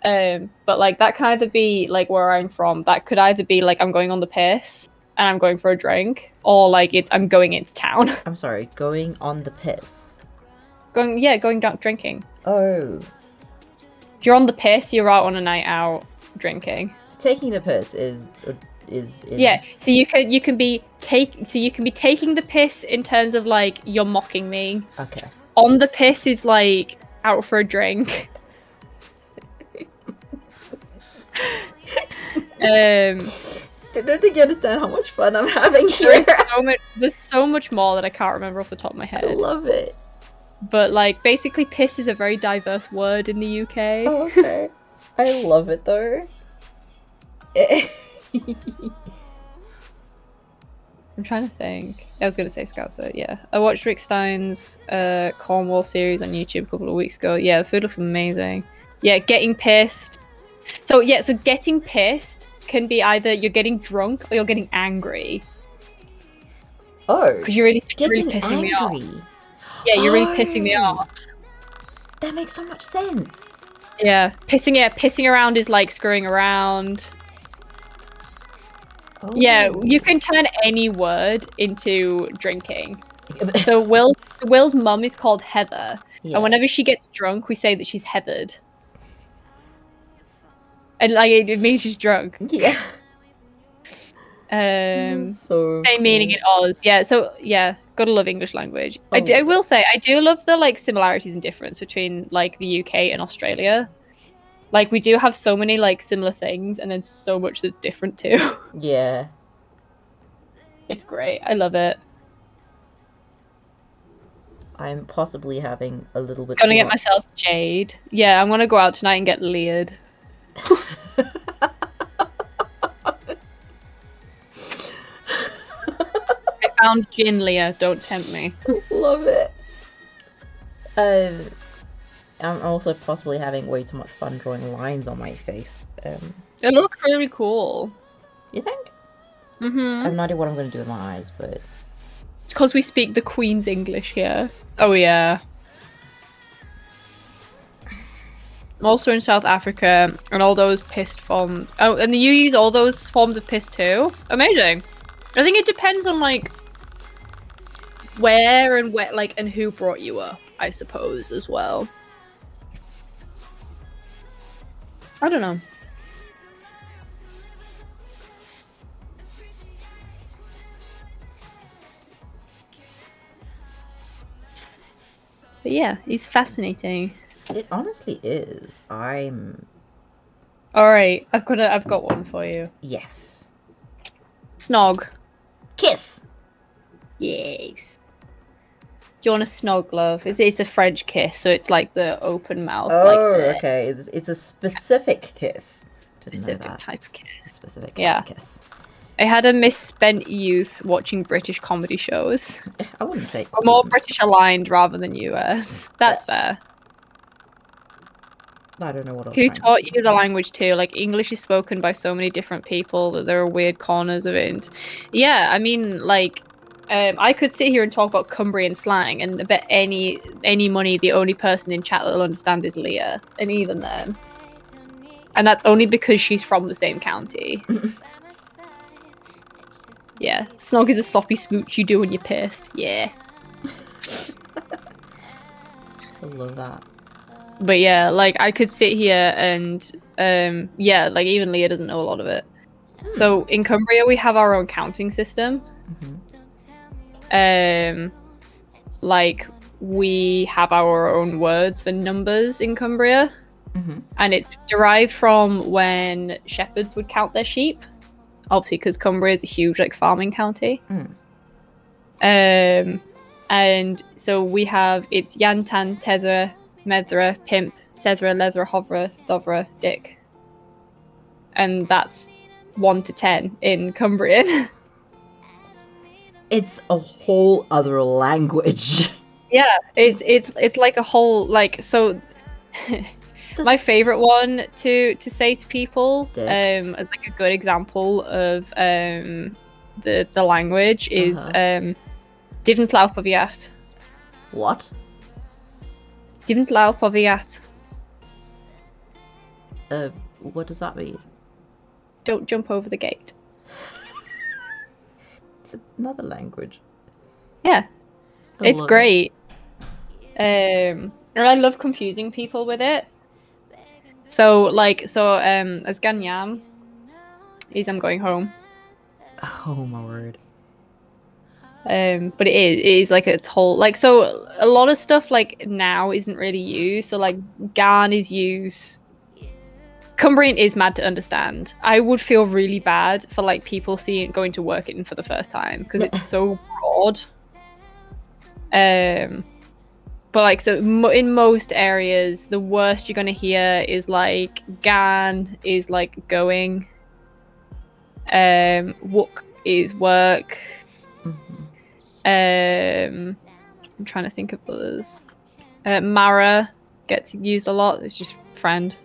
But like that can either be like where I'm from. That could either be like I'm going on the piss and I'm going for a drink, or like I'm going into town. I'm sorry, going on the piss. Going down drinking. Oh. If you're on the piss, you're out on a night out drinking. Taking the piss is yeah. So you can be taking the piss in terms of like you're mocking me. Okay. On the piss is like out for a drink. I don't think you understand how much fun I'm having here. There's so much more that I can't remember off the top of my head. I love it. But like basically piss is a very diverse word in the UK. Oh, okay. I love it though. I'm trying to think. I was going to say Scouser, yeah. I watched Rick Stein's Cornwall series on YouTube a couple of weeks ago. Yeah, the food looks amazing. Yeah, getting pissed. So getting pissed can be either you're getting drunk or you're getting angry. Oh. Because you're really pissing me off. Yeah, you're really pissing me off. That makes so much sense. Yeah, pissing around is like screwing around. Oh. Yeah, you can turn any word into drinking. So Will's mum is called Heather, and whenever she gets drunk, we say that she's heathered. And like it means she's drunk. Yeah. So Same meaning in Oz. Yeah, so yeah, gotta love English language. Oh, I will say I do love the like similarities and difference between like the UK and Australia. Like we do have so many like similar things, and then so much that's different too. Yeah. It's great. I love it. I'm possibly having a little bit. Gonna get myself Jade. Yeah, I'm gonna go out tonight and get leered. I found Gin Leah. Don't tempt me. Love it. I'm also possibly having way too much fun drawing lines on my face. It looks really cool. You think? Mm-hmm. I have no idea what I'm going to do with my eyes, but... It's because we speak the Queen's English here. Oh, yeah. Also in South Africa, and all those pissed forms. Oh, and you use all those forms of piss too? Amazing. I think it depends on, like, where, like, and who brought you up, I suppose, as well. I don't know. But yeah, he's fascinating. It honestly is. I'm... Alright, I've got one for you. Yes. Snog. Kiss! Yes. Do you want a snog, love? It's a French kiss, so it's like the open mouth. Oh, like okay. It's a specific kiss. Specific type of kiss. It's a specific Yeah. kiss. I had a misspent youth watching British comedy shows. I wouldn't say... Or more British aligned rather than US. That's fair. I don't know what else. Who taught you the language too? Like, English is spoken by so many different people that there are weird corners of it. And yeah, I mean, like, I could sit here and talk about Cumbrian slang, and I bet any money the only person in chat that'll understand is Leah, and even then. And that's only because she's from the same county. Yeah, snog is a sloppy smooch you do when you're pissed. Yeah. I love that. But yeah, like, I could sit here and, yeah, like, even Leah doesn't know a lot of it. So, in Cumbria, we have our own counting system. Like, we have our own words for numbers in Cumbria. And it's derived from when shepherds would count their sheep. Obviously, because Cumbria is a huge, like, farming county. And so we have, it's Yantan, Tethra, Medra, Pimp, Sethra, Lethra, Hovra, Dovra, Dick. And that's 1 to 10 in Cumbrian. It's a whole other language. Yeah, it's like a whole, like, so my favorite one to say to people as like a good example of the language is Didn't lau powiat. What? Didn't lau powiat. What does that mean? Don't jump over the gate. It's another language. Yeah. It's love great. And I love confusing people with it. So as Ganyam is I'm going home. Oh my word. But it is like its whole, like, so a lot of stuff like now isn't really used. So like Gan is used. Cumbrian is mad to understand. I would feel really bad for like people going to work in for the first time because it's so broad. But like, so in most areas, the worst you're gonna hear is like Gan is like going. Wook is work. I'm trying to think of others. Mara gets used a lot. It's just friend.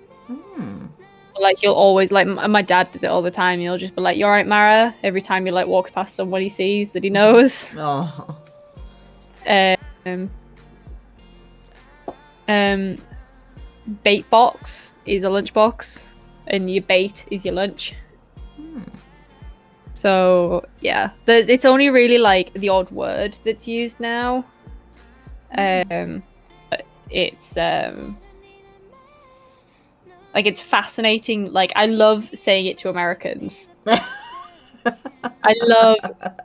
Like, you'll always, like, my dad does it all the time. He'll just be like, "You alright, Mara?" Every time he like walks past someone he sees that he knows. Oh. Bait box is a lunchbox, and your bait is your lunch. So yeah, it's only really like the odd word that's used now. But it's like, it's fascinating. Like, I love saying it to Americans. I love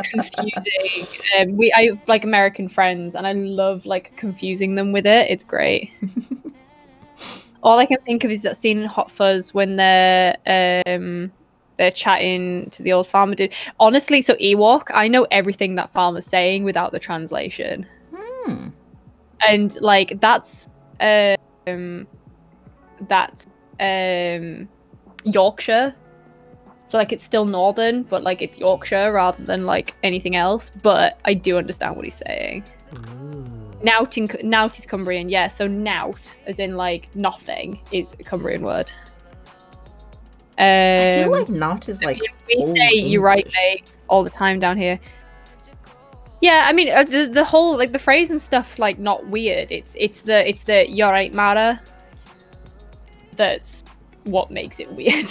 confusing. I like American friends, and I love like confusing them with it. It's great. All I can think of is that scene in Hot Fuzz when they're chatting to the old farmer dude. Honestly, so Ewok, I know everything that farmer's saying without the translation. And like that's Yorkshire. So like it's still northern, but like it's Yorkshire rather than like anything else. But I do understand what he's saying. Nout is Cumbrian, yeah. So nout, as in like nothing, is a Cumbrian word. I feel like nout is like we say "you're right, mate" all the time down here. Yeah, I mean the whole like the phrase and stuff's like not weird. It's the "you're right, Mara." That's what makes it weird.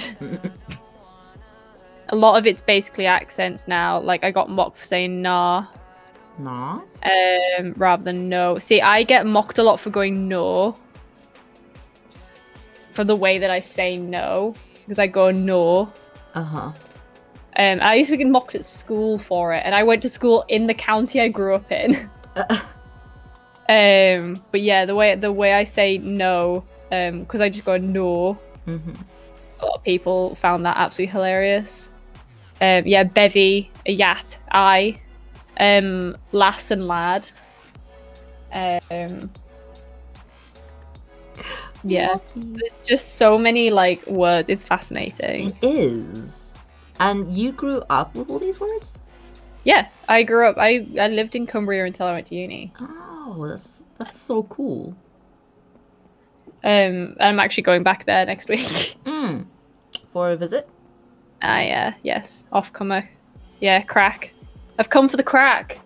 A lot of it's basically accents now. Like I got mocked for saying "nah." Nah. Rather than no. See, I get mocked a lot for going no. For the way that I say no, because I go no. I used to get mocked at school for it, and I went to school in the county I grew up in. But yeah, the way I say no, because I just go no. A lot of people found that absolutely hilarious. Yeah, bevy, a yat, I. Lass and lad. Yeah, there's just so many like words. It's fascinating. It is. And you grew up with all these words? Yeah, I grew up. I lived in Cumbria until I went to uni. Oh, that's so cool. I'm actually going back there next week. For a visit? Yes, off-comer. Yeah, crack. I've come for the crack.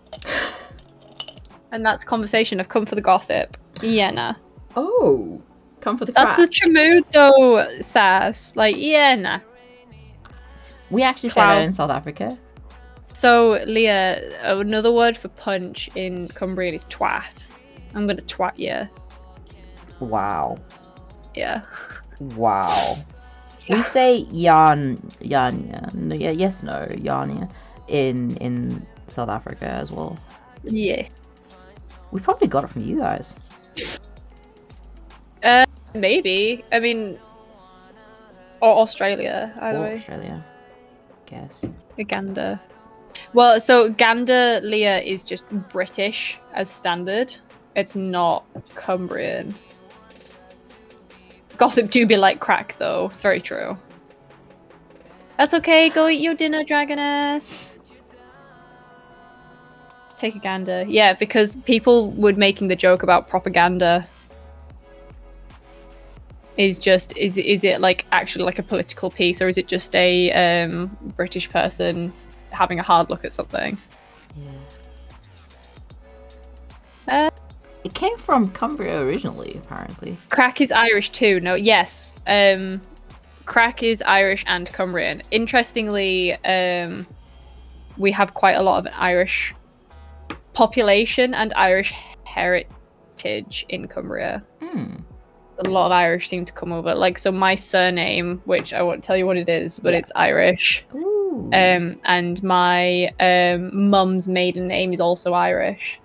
And that's conversation. I've come for the gossip. Yeah, nah. Oh, come for the crack. That's such a mood, though, Sass. Like, yeah, nah. We actually say that in South Africa. So, Leah, another word for punch in Cumbrian is twat. I'm gonna twat you. Wow. Yeah. Wow. We say yes, no, in South Africa as well. Yeah. We probably got it from you guys. Maybe. I mean, or Australia, either way. Australia, I guess. Uganda. Well, so Ganda, Leah, is just British as standard. It's not Cumbrian. Gossip do be like crack, though. It's very true. That's okay. Go eat your dinner, Dragoness. Take a gander. Yeah, because people were making the joke about propaganda. Is it like actually like a political piece, or is it just a British person having a hard look at something? Yeah. It came from Cumbria originally, apparently. Crack is Irish too. No, yes. Crack is Irish and Cumbrian. Interestingly, we have quite a lot of an Irish population and Irish heritage in Cumbria. A lot of Irish seem to come over. Like, so my surname, which I won't tell you what it is, but it's Irish. And my mum's maiden name is also Irish.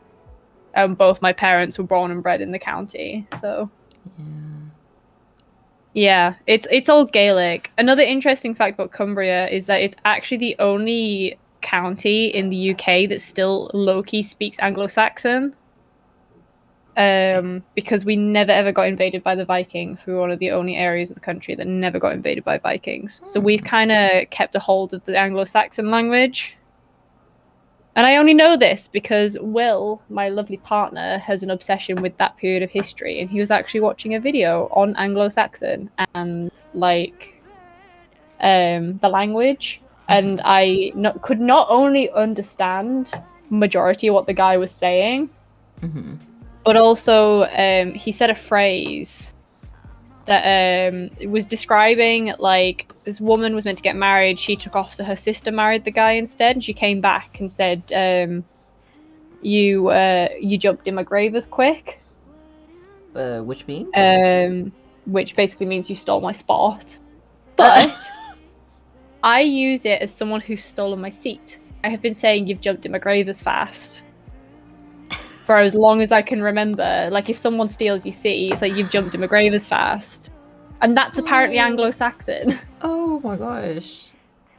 Both my parents were born and bred in the county, so yeah, it's all Gaelic. Another interesting fact about Cumbria is that it's actually the only county in the UK that still low-key speaks Anglo-Saxon. Because we never ever got invaded by the Vikings. We were one of the only areas of the country that never got invaded by Vikings. So we've kind of kept a hold of the Anglo-Saxon language. And I only know this because Will, my lovely partner, has an obsession with that period of history, and he was actually watching a video on Anglo-Saxon and like the language, and I could not only understand majority of what the guy was saying, but also he said a phrase that was describing like this woman was meant to get married. She took off, so her sister married the guy instead, and she came back and said, you jumped in my grave as quick. Which means? Which basically means you stole my spot. But I use it as someone who's stolen my seat. I have been saying you've jumped in my grave as fast for as long as I can remember. Like, if someone steals your seat, it's like you've jumped in my grave as fast. And that's apparently Anglo-Saxon. Oh my gosh.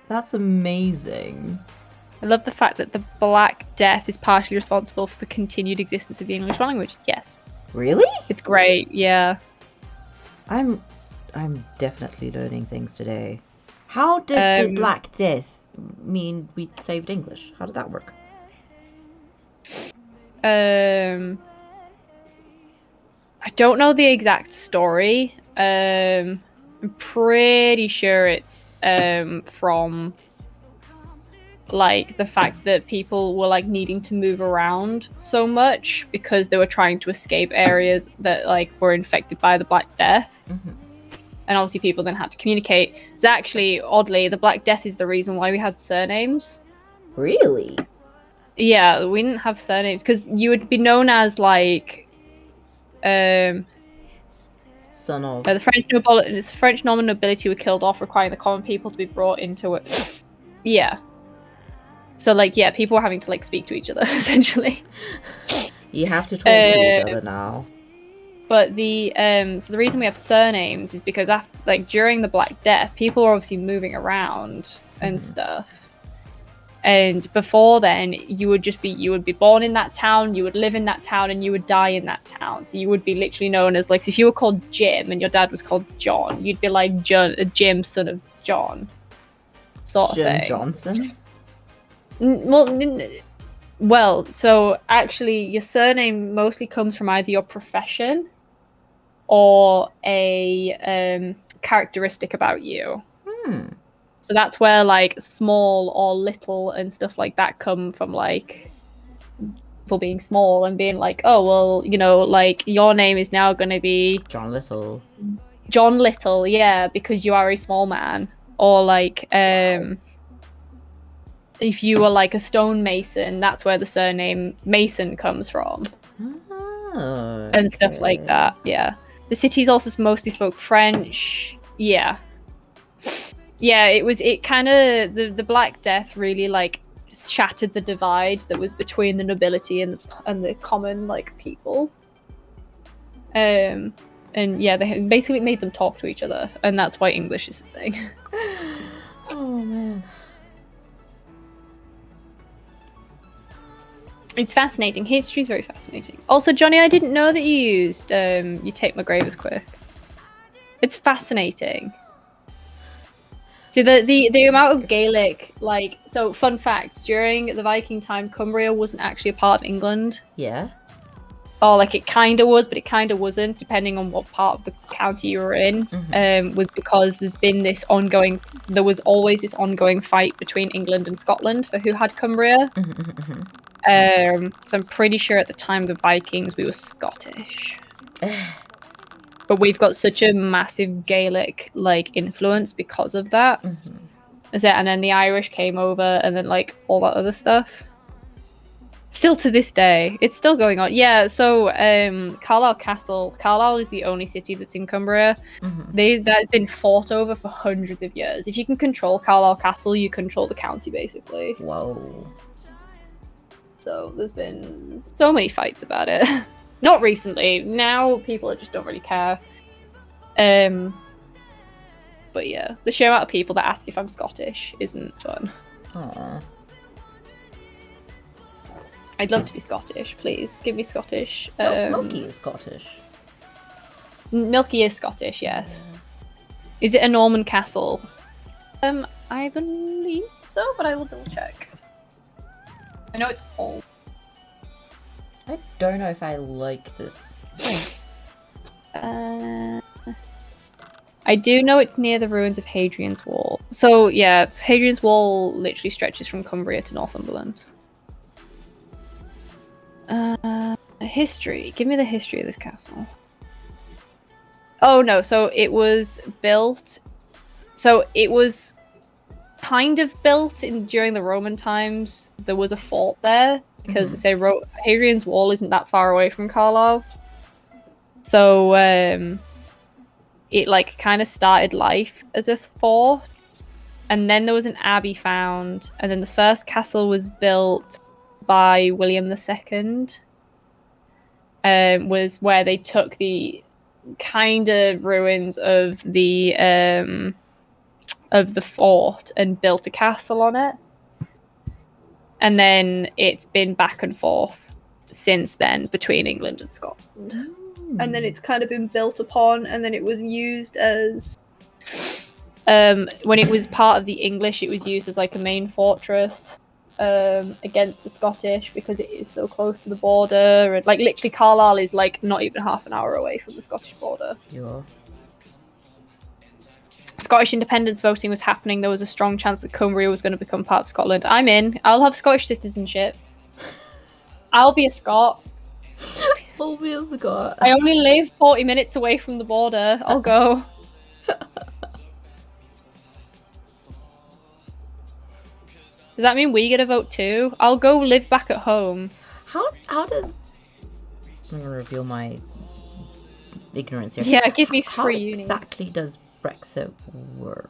That's amazing. I love the fact that the Black Death is partially responsible for the continued existence of the English language. Yes. Really? It's great, yeah. I'm definitely learning things today. How did the Black Death mean we saved English? How did that work? I don't know the exact story. I'm pretty sure it's from like the fact that people were like needing to move around so much because they were trying to escape areas that like were infected by the Black Death. Mm-hmm. And obviously people then had to communicate. So actually, oddly, the Black Death is the reason why we had surnames. Really? Yeah, we didn't have surnames because you would be known as like Son of the French Norman nobility were killed off, requiring the common people to be brought into it. Yeah. So like, yeah, people were having to like speak to each other essentially. You have to talk to each other now. But the so the reason we have surnames is because after, like, during the Black Death, people were obviously moving around and stuff. And before then, you would be born in that town, you would live in that town, and you would die in that town. So you would be literally known as, like, so if you were called Jim and your dad was called John, you'd be like Jim, son of John, sort of thing. Jim Johnson? Well, so actually, your surname mostly comes from either your profession or a characteristic about you. So that's where like small or little and stuff like that come from, like people being small and being like, oh well, you know, like your name is now going to be John Little. John Little, yeah, because you are a small man. Or like if you were like a stonemason, that's where the surname Mason comes from. Oh, and stuff like that. Yeah, the cities also mostly spoke French. Yeah, it kind of the Black Death really like shattered the divide that was between the nobility and the common like people. And yeah, they basically made them talk to each other, and that's why English is the thing. Oh man. It's fascinating. History is very fascinating. Also, Johnny, I didn't know that you used "You Take My Grave as Quick." It's fascinating. See, the amount of Gaelic, like, so fun fact, during the Viking time, Cumbria wasn't actually a part of England. Yeah. Or like it kind of was, but it kind of wasn't, depending on what part of the county you were in. Was because there was always this ongoing fight between England and Scotland for who had Cumbria. So I'm pretty sure at the time of the Vikings we were Scottish. But we've got such a massive Gaelic like influence because of that. And then the Irish came over, and then like all that other stuff. Still to this day, it's still going on. Yeah, so Carlisle is the only city that's in Cumbria. That's been fought over for hundreds of years. If you can control Carlisle Castle, you control the county, basically. Whoa. So there's been so many fights about it. Not recently. Now people just don't really care. But yeah, the sheer amount of people that ask if I'm Scottish isn't fun. Aww. I'd love to be Scottish, please. Give me Scottish. Milky is Scottish. Milky is Scottish, yes. Is it a Norman castle? I believe so, but I will double check. I know it's old. I don't know if I like this. I do know it's near the ruins of Hadrian's Wall. So yeah, Hadrian's Wall literally stretches from Cumbria to Northumberland. History. Give me the history of this castle. Oh no, so it was built. So it was kind of built during the Roman times. There was a fort there because they say Hadrian's Wall isn't that far away from Carlisle. So it like kind of started life as a fort, and then there was an abbey found, and then the first castle was built by William II. Was where they took the kind of ruins of the fort and built a castle on it. And then it's been back and forth since then between England and Scotland. And then it's kind of been built upon, and then it was used as when it was part of the English, it was used as like a main fortress against the Scottish, because it is so close to the border, and like literally Carlisle is like not even half an hour away from the Scottish border. Yeah. Scottish independence voting was happening. There was a strong chance that Cumbria was going to become part of Scotland. I'm in. I'll have Scottish citizenship. I'll be a Scot. I'll be a Scot. I only live 40 minutes away from the border. I'll go. Does that mean we get a vote too? I'll go live back at home. How does... I'm gonna reveal my ignorance here. Yeah, give me free How uni. exactly does Brexit work?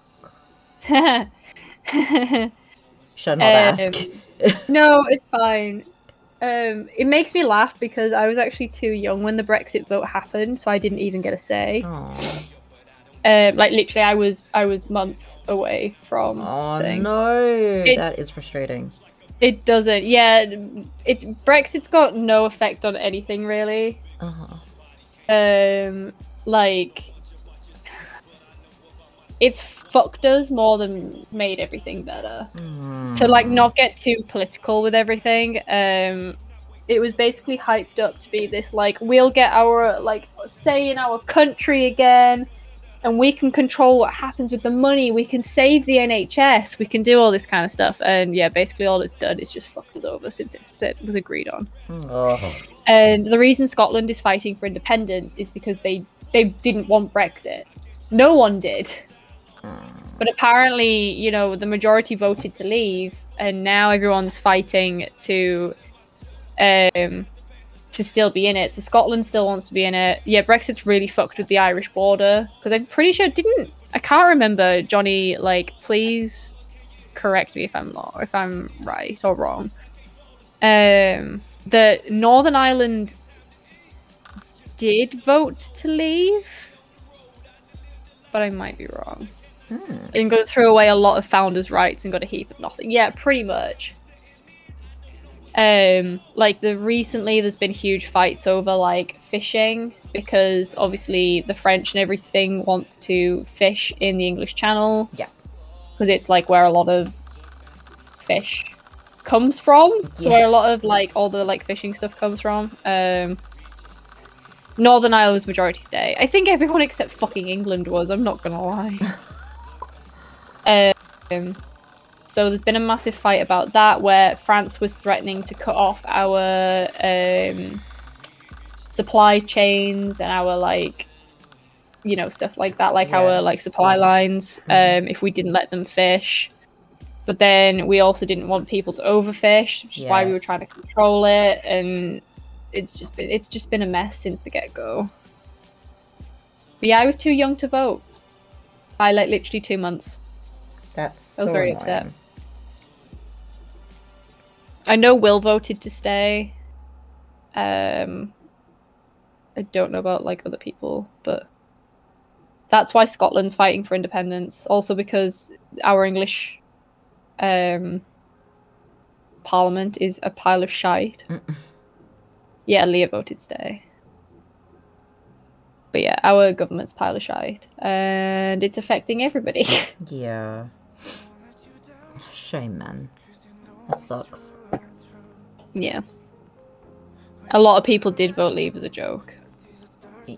Should not ask. No, it's fine. It makes me laugh because I was actually too young when the Brexit vote happened, so I didn't even get a say. Aww. Like literally, I was months away from. Oh saying. no, that is frustrating. It doesn't. Yeah, Brexit's got no effect on anything really. Like, it's fucked us more than made everything better. To like not get too political with everything. It was basically hyped up to be this like, we'll get our like say in our country again. And we can control what happens with the money. We can save the NHS. We can do all this kind of stuff. And yeah, basically all it's done is just fucked us over since it was agreed on. And the reason Scotland is fighting for independence is because they didn't want Brexit. No one did. But apparently, you know, the majority voted to leave. And now everyone's fighting to still be in it. So Scotland still wants to be in it. Yeah, Brexit's really fucked with the Irish border, because I'm pretty sure I can't remember, Johnny, like, please correct me if I'm right or wrong. The Northern Ireland did vote to leave, but I might be wrong. England threw away a lot of founders' rights and got a heap of nothing. Yeah, pretty much. Like recently there's been huge fights over like fishing, because obviously the French and everything wants to fish in the English Channel. Yeah. Because it's like where a lot of fish comes from. So where a lot of like all the like fishing stuff comes from. Northern Ireland's majority stay. I think everyone except fucking England was, I'm not gonna lie. So there's been a massive fight about that, where France was threatening to cut off our supply chains and our like, you know, stuff like that, like our like supply lines, if we didn't let them fish. But then we also didn't want people to overfish, which is why we were trying to control it, and it's just been a mess since the get-go. But yeah, I was too young to vote. By like literally 2 months. I was very upset. I know Will voted to stay. I don't know about like other people, but that's why Scotland's fighting for independence. Also because our English Parliament is a pile of shite. Yeah, Leah voted stay. But yeah, our government's a pile of shite, and it's affecting everybody. Yeah. Shame, man. That sucks. Yeah. A lot of people did vote leave as a joke.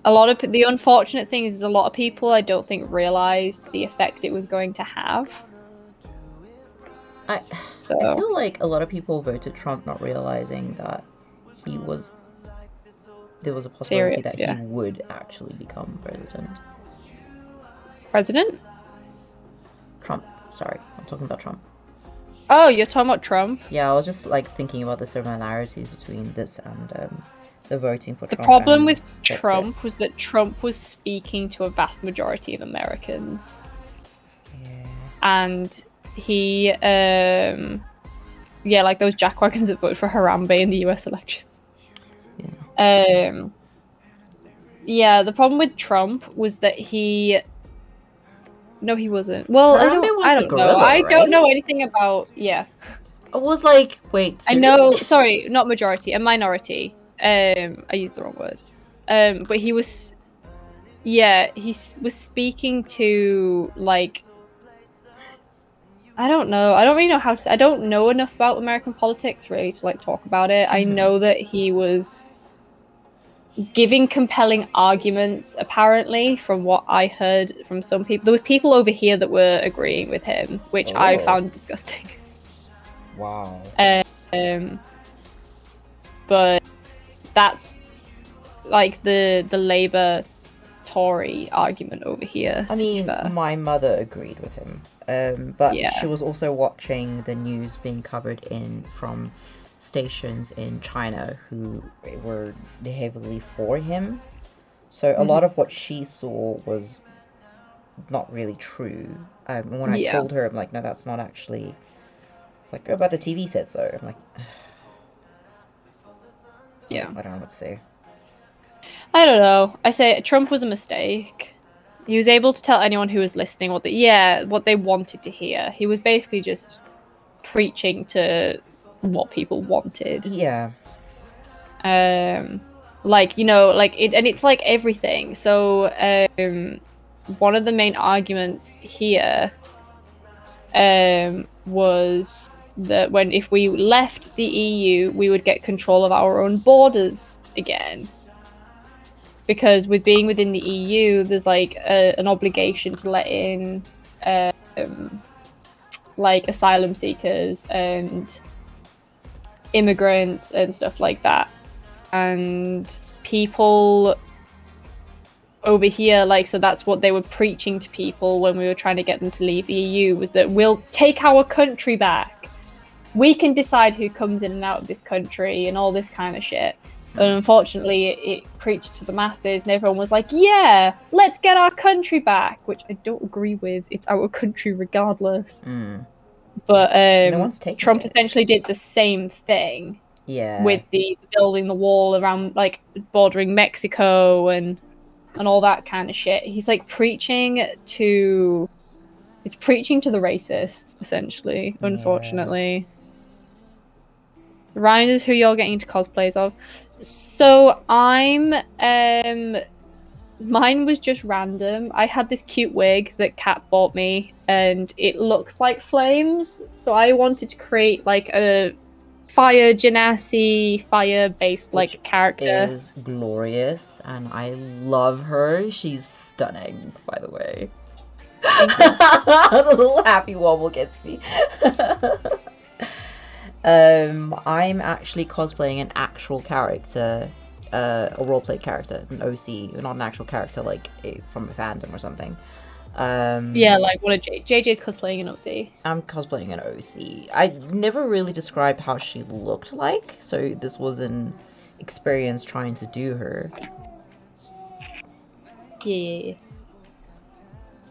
A lot of the unfortunate thing is a lot of people I don't think realized the effect it was going to have. I feel like a lot of people voted Trump not realizing that there was a possibility that he would actually become president. President? Trump. Sorry, I'm talking about Trump. Oh, you're talking about Trump? Yeah, I was just like thinking about the similarities between this and the voting for Trump. The problem with Trump was that Trump was speaking to a vast majority of Americans. Yeah. And he, yeah, like those jackwagons that voted for Harambe in the US elections. Yeah. Yeah, the problem with Trump was that he. No, he wasn't. Well, Harambe was I the don't know. gorilla, I right? don't know anything about. Yeah, I was like, wait, I seriously? know. Sorry, not majority, a minority. I used the wrong word. But he was. Yeah, was speaking to like. I don't know. I don't really know how to. I don't know enough about American politics really to like talk about it. I know that he was giving compelling arguments, apparently, from what I heard from some people. There was people over here that were agreeing with him, which I found disgusting. Wow. But that's like the Labour Tory argument over here. I mean, my mother agreed with him, but she was also watching the news being covered from stations in China who were heavily for him. So a lot of what she saw was not really true. When I told her, I'm like, no, that's not actually. It's like, oh, but the TV said so. I'm like, yeah, I don't know what to say. I don't know. I say Trump was a mistake. He was able to tell anyone who was listening what they wanted to hear. He was basically just preaching to what people wanted. Yeah. Like, you know, like it, and it's like everything. So, one of the main arguments here, was that if we left the EU, we would get control of our own borders again. Because with being within the EU, there's like an obligation to let in, like asylum seekers and immigrants and stuff like that. And people over here, like, so that's what they were preaching to people when we were trying to get them to leave the EU, was that we'll take our country back. We can decide who comes in and out of this country and all this kind of shit. And unfortunately, it preached to the masses, and everyone was like, yeah, let's get our country back, which I don't agree with. It's our country regardless. But No one's taking Trump it. essentially did the same thing. Yeah. With the building the wall around, like, bordering Mexico and all that kind of shit. He's like preaching to the racists, essentially, unfortunately. Ryan is who you're getting into cosplays of. So I'm mine was just random. I had this cute wig that Kat bought me and it looks like flames. So I wanted to create like a fire genasi, fire-based like character. Is glorious, and I love her. She's stunning, by the way. The little happy wobble gets me. I'm actually cosplaying an actual character, a roleplay character, an OC, not an actual character like from a fandom or something. Yeah, like what JJ's cosplaying an OC. I'm cosplaying an OC. I never really described how she looked like, so this was an experience trying to do her. Yeah.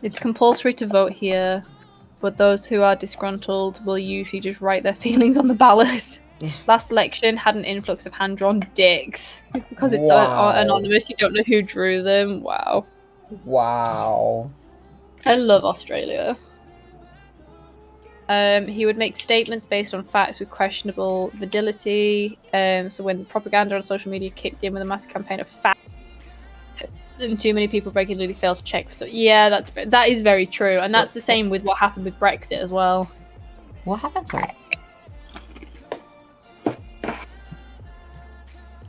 It's compulsory to vote here, but those who are disgruntled will usually just write their feelings on the ballot. Yeah. Last election had an influx of hand-drawn dicks. Because it's anonymous, you don't know who drew them. Wow. Wow. I love Australia. He would make statements based on facts with questionable validity. So when propaganda on social media kicked in with a massive campaign of facts, and too many people regularly fail to check. So yeah, that is very true, and that's the same with what happened with Brexit as well. What happened? Sorry.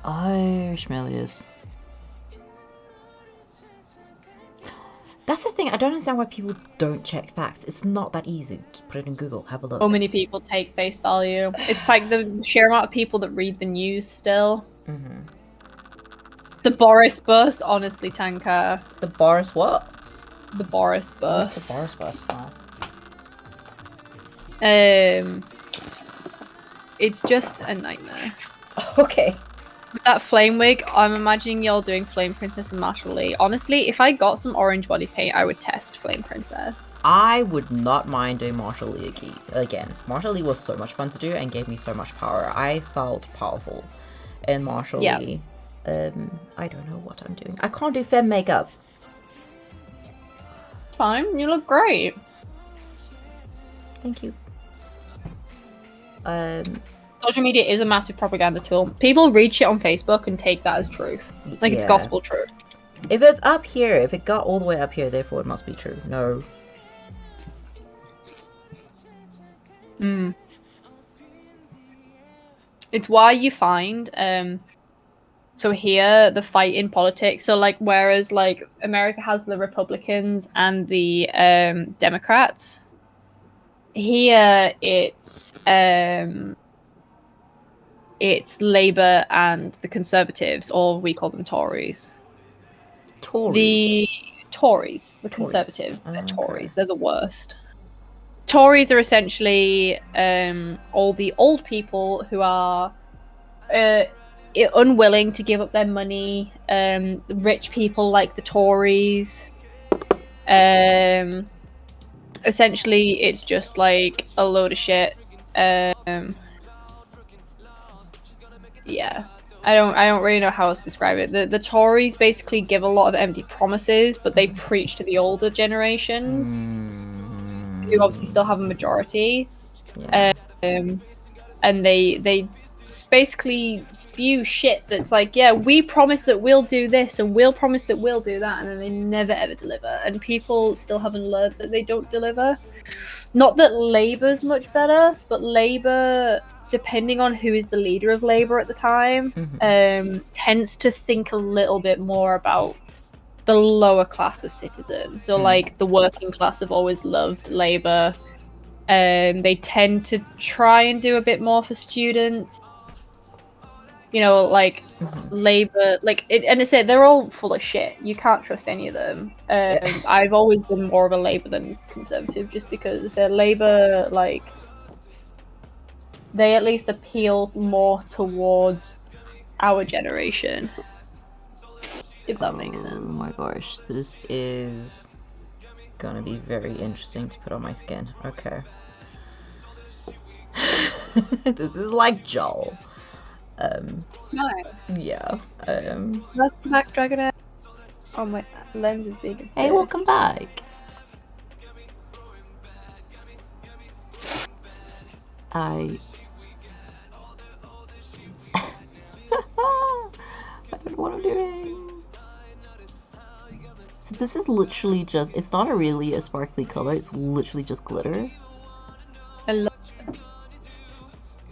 Oh, Schmelius. That's the thing, I don't understand why people don't check facts. It's not that easy. Just put it in Google, have a look. So many people take face value. It's like the sheer amount of people that read the news still. Mm-hmm. The Boris bus, honestly, Tanker. The Boris what? The Boris bus. What's the Boris bus? Oh. It's just a nightmare. Okay. With that flame wig, I'm imagining you're doing Flame Princess and Marshall Lee. Honestly, if I got some orange body paint, I would test Flame Princess. I would not mind doing Marshall Lee again. Marshall Lee was so much fun to do and gave me so much power. I felt powerful in Marshall Lee. I don't know what I'm doing. I can't do femme makeup. Fine, you look great. Thank you. Social media is a massive propaganda tool. People read shit on Facebook and take that as truth. Like, it's gospel truth. If it's up here, if it got all the way up here, therefore it must be true. No. It's why you find, so here, the fight in politics, so, like, whereas, like, America has the Republicans and the, Democrats, here it's Labour and the Conservatives, or we call them Tories. Tories? The Tories. The Tories. Conservatives. They're Okay. Tories. They're the worst. Tories are essentially all the old people who are unwilling to give up their money. Rich people like the Tories. Essentially, it's just like a load of shit. Yeah, I don't really know how else to describe it. The Tories basically give a lot of empty promises, but they preach to the older generations, who obviously still have a majority. Yeah. And they basically spew shit that's like, yeah, we promise that we'll do this and we'll promise that we'll do that, and then they never ever deliver, and people still haven't learned that they don't deliver. Not that Labour's much better, but Labour, depending on who is the leader of Labour at the time, tends to think a little bit more about the lower class of citizens. So like the working class have always loved Labour. They tend to try and do a bit more for students. You know, like Labour, like, and it's they're all full of shit. You can't trust any of them. I've always been more of a Labour than Conservative, just because Labour, like, they at least appeal more towards our generation. If that makes sense. Oh my gosh, this is gonna be very interesting to put on my skin. Okay. This is like Joel. Nice. Yeah. Welcome back, Dragon. Oh, my lens is big. Hey, welcome back. I don't know what I'm doing. So this is literally just, it's not really a sparkly color, it's literally just glitter. I love it.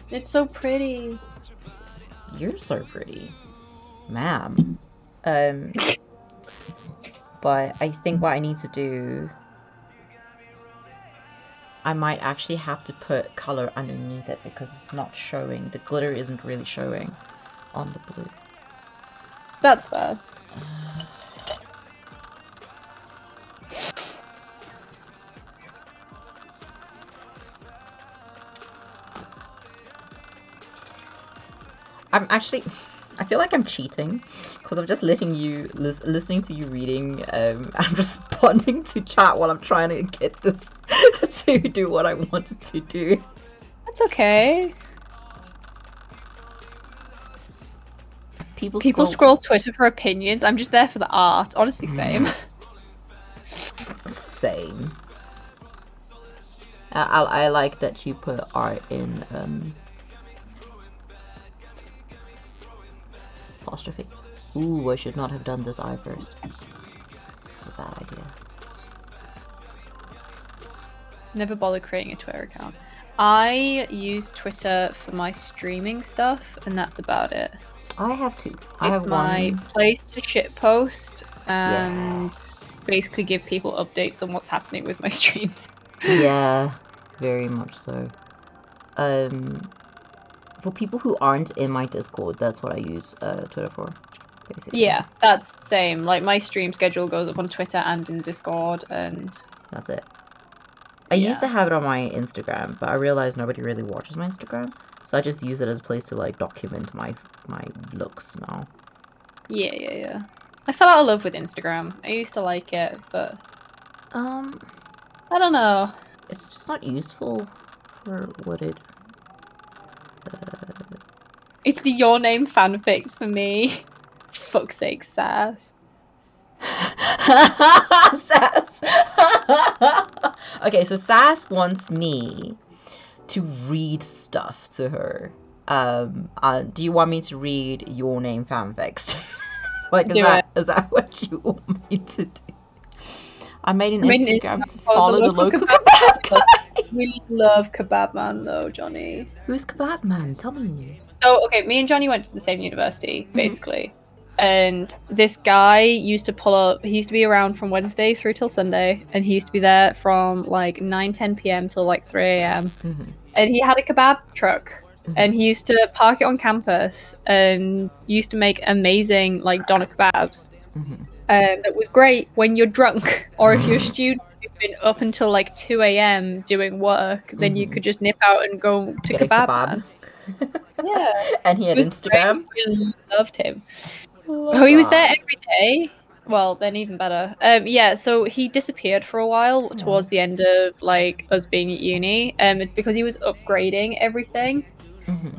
It's so pretty. You're so pretty, ma'am. But I think what I need to do, I might actually have to put color underneath it because it's not showing. The glitter isn't really showing on the blue. That's fair. I feel like I'm cheating because I'm just letting you listening to you reading. I'm responding to chat while I'm trying to get this to do what I wanted to do. That's okay. People scroll Twitter for opinions. I'm just there for the art. Honestly, same. Same. I like that you put art in apostrophe. Ooh, I should not have done this eye first. This is a bad idea. Never bothered creating a Twitter account. I use Twitter for my streaming stuff, and that's about it. I have two. It's my place to shitpost and basically give people updates on what's happening with my streams. Yeah, very much so. For people who aren't in my Discord, that's what I use Twitter for, basically. Yeah, that's the same. Like, my stream schedule goes up on Twitter and in Discord, and that's it. I used to have it on my Instagram, but I realized nobody really watches my Instagram, so I just use it as a place to like document my my looks now. Yeah. I fell out of love with Instagram. I used to like it, but I don't know. It's just not useful for what it. It's the Your Name fanfics for me. Fuck's sake, sass. Sass. Okay, so Sass wants me to read stuff to her. Do you want me to read Your Name fanfics? Like, is that what you want me to do? I made an Instagram to follow the local kebab guy. We love Kebab Man though, Johnny. Who's Kebab Man? Tell me. So, okay, me and Johnny went to the same university, basically. And this guy used to pull up, he used to be around from Wednesday through till Sunday, and he used to be there from like 9-10 p.m. till like 3 a.m. And he had a kebab truck, and he used to park it on campus and used to make amazing like doner kebabs. And it was great when you're drunk, or if you're a student who's been up until like 2 a.m. doing work, then you could just nip out and go to kebab. Man. Yeah. And he had Instagram. Great. We loved him. He was there every day. Well, then even better. Yeah, so he disappeared for a while towards the end of like us being at uni. It's because he was upgrading everything. And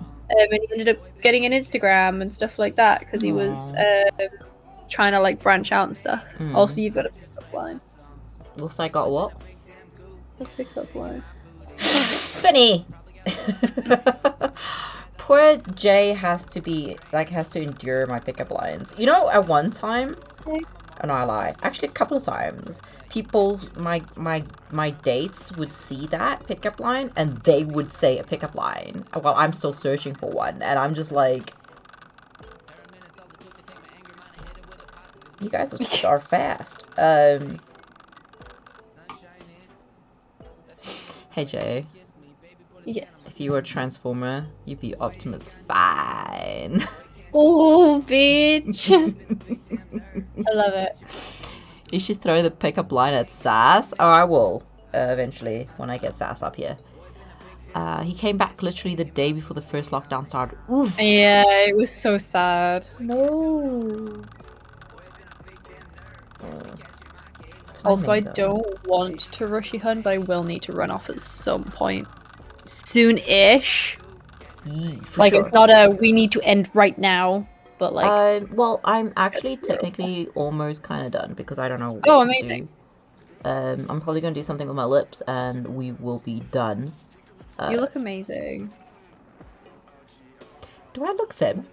he ended up getting an Instagram and stuff like that because he was trying to like branch out and stuff. Also, you've got a pickup line. Also, I got what? A pickup line. Funny. Poor Jay has to endure my pickup lines. You know, at one time, oh no, I lie. Actually, a couple of times, people, my dates would see that pickup line and they would say a pickup line while I'm still searching for one, and I'm just like, you guys are fast. Hey Jay. Yes. If you were a Transformer, you'd be Optimus Fine. Oh, bitch. I love it. You should throw the pickup line at Sass. Oh, I will. Eventually, when I get Sass up here. He came back literally the day before the first lockdown started. Oof. Yeah, it was so sad. No. Also, I don't want to rushy hunt, but I will need to run off at some point. Soon-ish. Like, sure. It's not a we need to end right now, but like... well, I'm actually technically almost kind of done because I don't know what amazing. to do. I'm probably going to do something with my lips and we will be done. You look amazing. Do I look femme?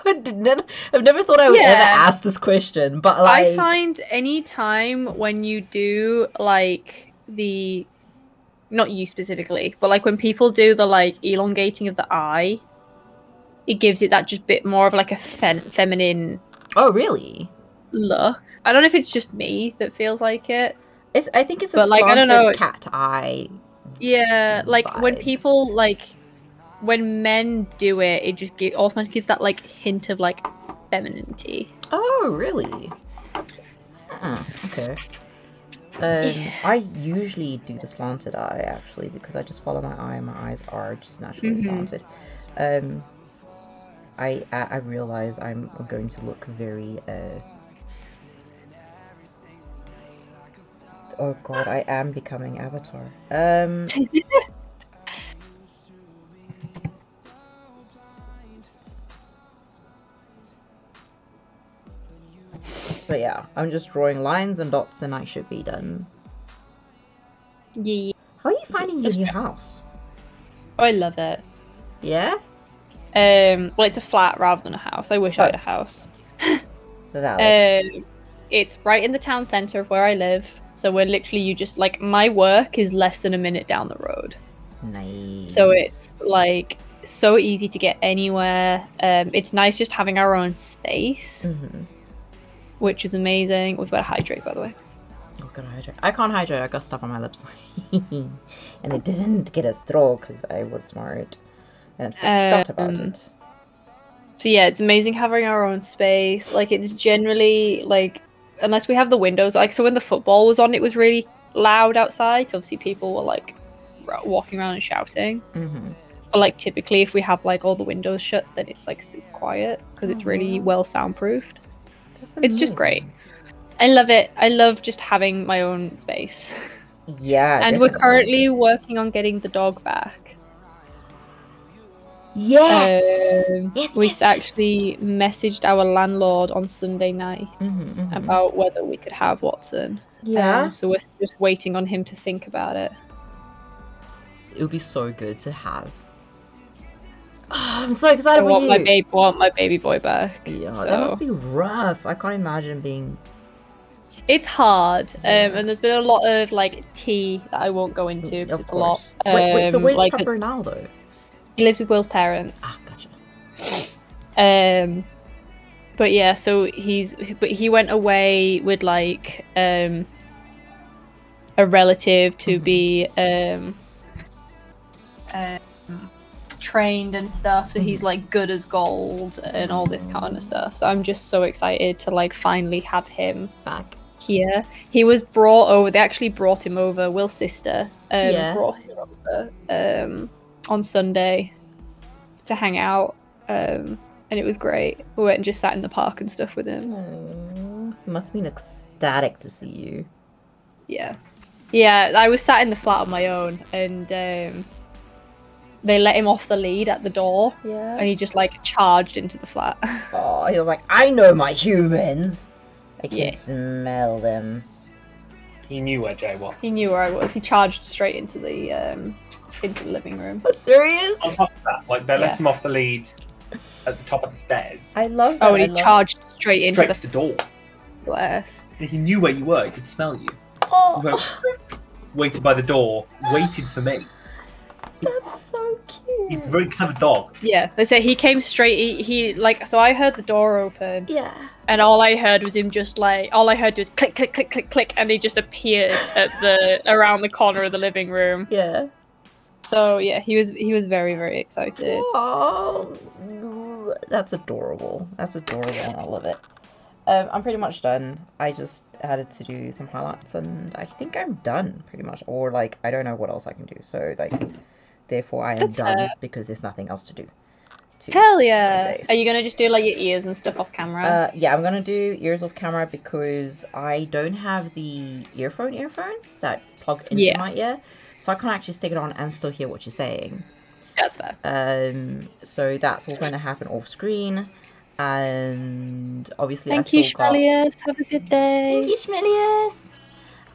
I've never thought I would ever ask this question, but like... I find any time when you do like the... Not you specifically, but like when people do the like elongating of the eye, it gives it that just bit more of like a feminine. Oh, really? Look. I don't know if it's just me that feels like it. I think it's a like, I don't know, cat eye. Yeah, like vibe. when people like when men do it, it just automatically gives that like hint of like femininity. Oh, really? Okay. I usually do the slanted eye actually because I just follow my eye and my eyes are just naturally slanted. I realize I'm going to look very oh god, I am becoming Avatar. But yeah, I'm just drawing lines and dots and I should be done. Yeah. How are you finding your new house? Oh, I love it. Yeah? Well, it's a flat rather than a house. I wish I had a house. So that, it's right in the town centre of where I live. So we're literally, you just, like, my work is less than a minute down the road. Nice. So it's, like, so easy to get anywhere. It's nice just having our own space. Which is amazing. We've got to hydrate, by the way. Oh, gotta hydrate. I can't hydrate. I got stuff on my lips. And it didn't get a straw because I was smart. And forgot about it. So yeah, it's amazing having our own space. Like, it's generally, like, unless we have the windows. Like, so when the football was on, it was really loud outside. So obviously people were, like, walking around and shouting. But like typically, if we have like all the windows shut, then it's like super quiet because it's really well soundproofed. It's just great. I love it. I love just having my own space. Yeah, and definitely. we're currently working on getting the dog back. Yes. We actually messaged our landlord on Sunday night about whether we could have Watson. Yeah. So we're just waiting on him to think about it. It would be so good to have. Oh, I'm so excited for you. Want my baby boy back. Yeah, so. That must be rough. I can't imagine being. It's hard, and there's been a lot of like tea that I won't go into because it's a lot. Wait, so where's like Pepper now though? He lives with Will's parents. Ah, gotcha. But yeah, so he went away with like a relative to be trained and stuff, so he's like good as gold and all this kind of stuff. So I'm just so excited to like finally have him back here. He was brought over. They actually brought him over. Will's sister brought him over on Sunday to hang out, and it was great. We went and just sat in the park and stuff with him. Aww. It must have been ecstatic to see you. Yeah, I was sat in the flat on my own, and they let him off the lead at the door, and he just like charged into the flat. Oh, he was like, I know my humans. I can smell them. He knew where Jay was. He knew where I was. He charged straight into the living room. Serious? On top of that, like they let him off the lead at the top of the stairs. I love that. Oh, and he charged straight into the door. Bless. He knew where you were. He could smell you. Oh. He went, waited by the door, waited for me. That's so cute. He's a very clever dog. Yeah, they say he came straight. He like, so I heard the door open. Yeah. And all I heard was him just like, all I heard was click, click, click, click, click, and he just appeared at around the corner of the living room. Yeah. So yeah, he was very, very excited. Oh, that's adorable. That's adorable, and I love it. I'm pretty much done. I just had to do some highlights, and I think I'm done pretty much. Or like, I don't know what else I can do. So like, therefore, I am done because there's nothing else to do. Hell yeah! Are you gonna just do like your ears and stuff off camera? Yeah, I'm gonna do ears off camera because I don't have the earphones that plug into my ear, so I can't actually stick it on and still hear what you're saying. That's fair. So that's all going to happen off screen, and obviously Thank you, Schmelius. Have a good day. Thank you, Schmelius.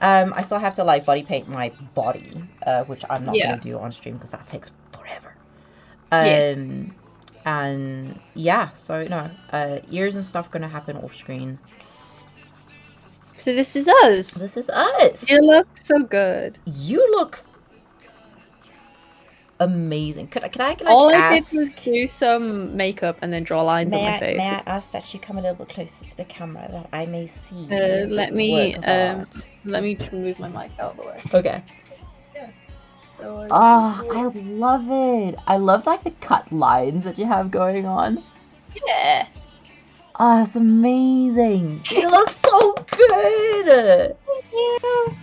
I still have to like body paint my body, which I'm not going to do on stream because that takes forever. And yeah, so no, ears and stuff going to happen off screen. So this is us. This is us. You look so good. You look amazing. Could I All ask... I did was do some makeup and then draw lines on my face. May I ask that you come a little bit closer to the camera that I may see? Let me move my mic out of the way. Okay. Yeah. Oh, I love it. I love like the cut lines that you have going on. Yeah. Oh, it's amazing. You look so good. Thank you.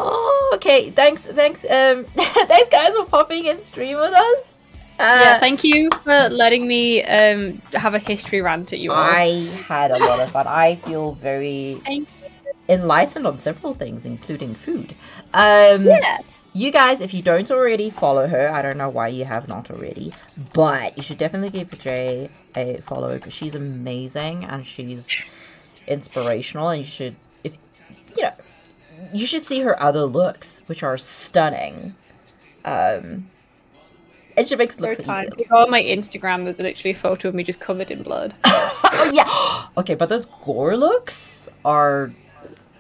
Oh, okay. Thanks, thanks guys for popping in stream with us. Yeah, thank you for letting me have a history rant at you all. I had a lot of fun. I feel very enlightened on several things, including food. You guys, if you don't already follow her, I don't know why you have not already, but you should definitely give Jaye a follow because she's amazing and she's inspirational, and you should, you should see her other looks, which are stunning. And she makes it look so easy. If you go on my Instagram, there's literally a photo of me just covered in blood. Oh yeah. Okay, but those gore looks are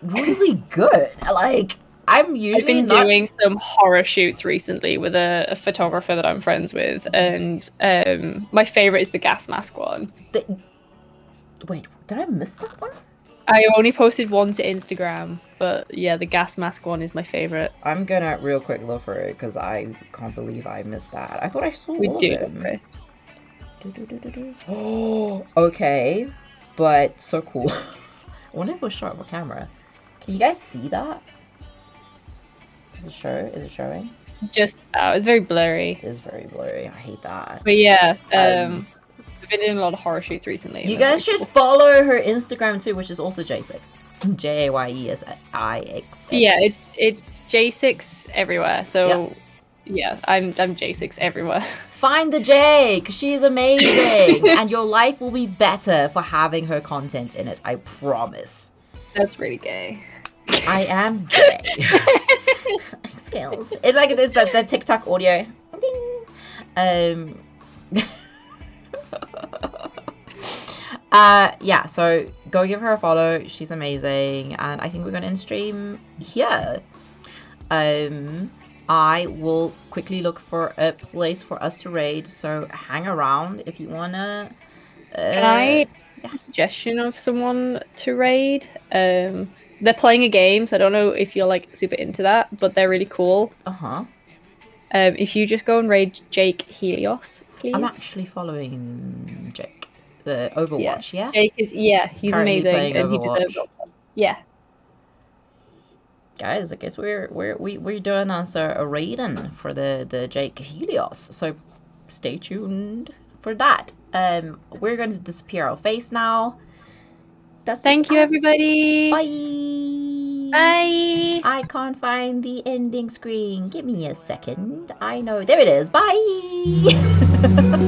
really good. Like, I've been doing some horror shoots recently with a photographer that I'm friends with, and my favorite is the gas mask one. Wait, did I miss that one? I only posted one to Instagram, but yeah, the gas mask one is my favorite. I'm gonna real quick look for it because I can't believe I missed that. I thought I saw we all do. of them. Oh, okay, but so cool. I wonder if it was shot on camera. Can you guys see that? Is it showing? Just it's very blurry. It is very blurry. I hate that. But yeah, I've been doing a lot of horror shoots recently. You guys should follow her Instagram too, which is also jayesixx. JAYESIXX. Yeah, it's jayesixx everywhere. So yeah, I'm jayesixx everywhere. Find the Jaye, because she's amazing, and your life will be better for having her content in it. I promise. That's really gay. I am gay. Skills. It's like this the TikTok audio. Yeah, so go give her a follow. She's amazing, and I think we're gonna end stream here. I will quickly look for a place for us to raid, so hang around if you wanna. Can I have a suggestion of someone to raid? They're playing a game, so I don't know if you're like super into that, but they're really cool. If you just go and raid Jake Helios, please. I'm actually following Jake, the Overwatch. Yeah. Jake is he's Currently amazing, and he Overwatch. deserves it. Yeah. Guys, I guess we're doing us a raiding for the Jake Helios, so stay tuned for that. We're going to disappear our face now. Thank you, everybody. Bye. Bye. I can't find the ending screen. Give me a second. I know. There it is. Bye.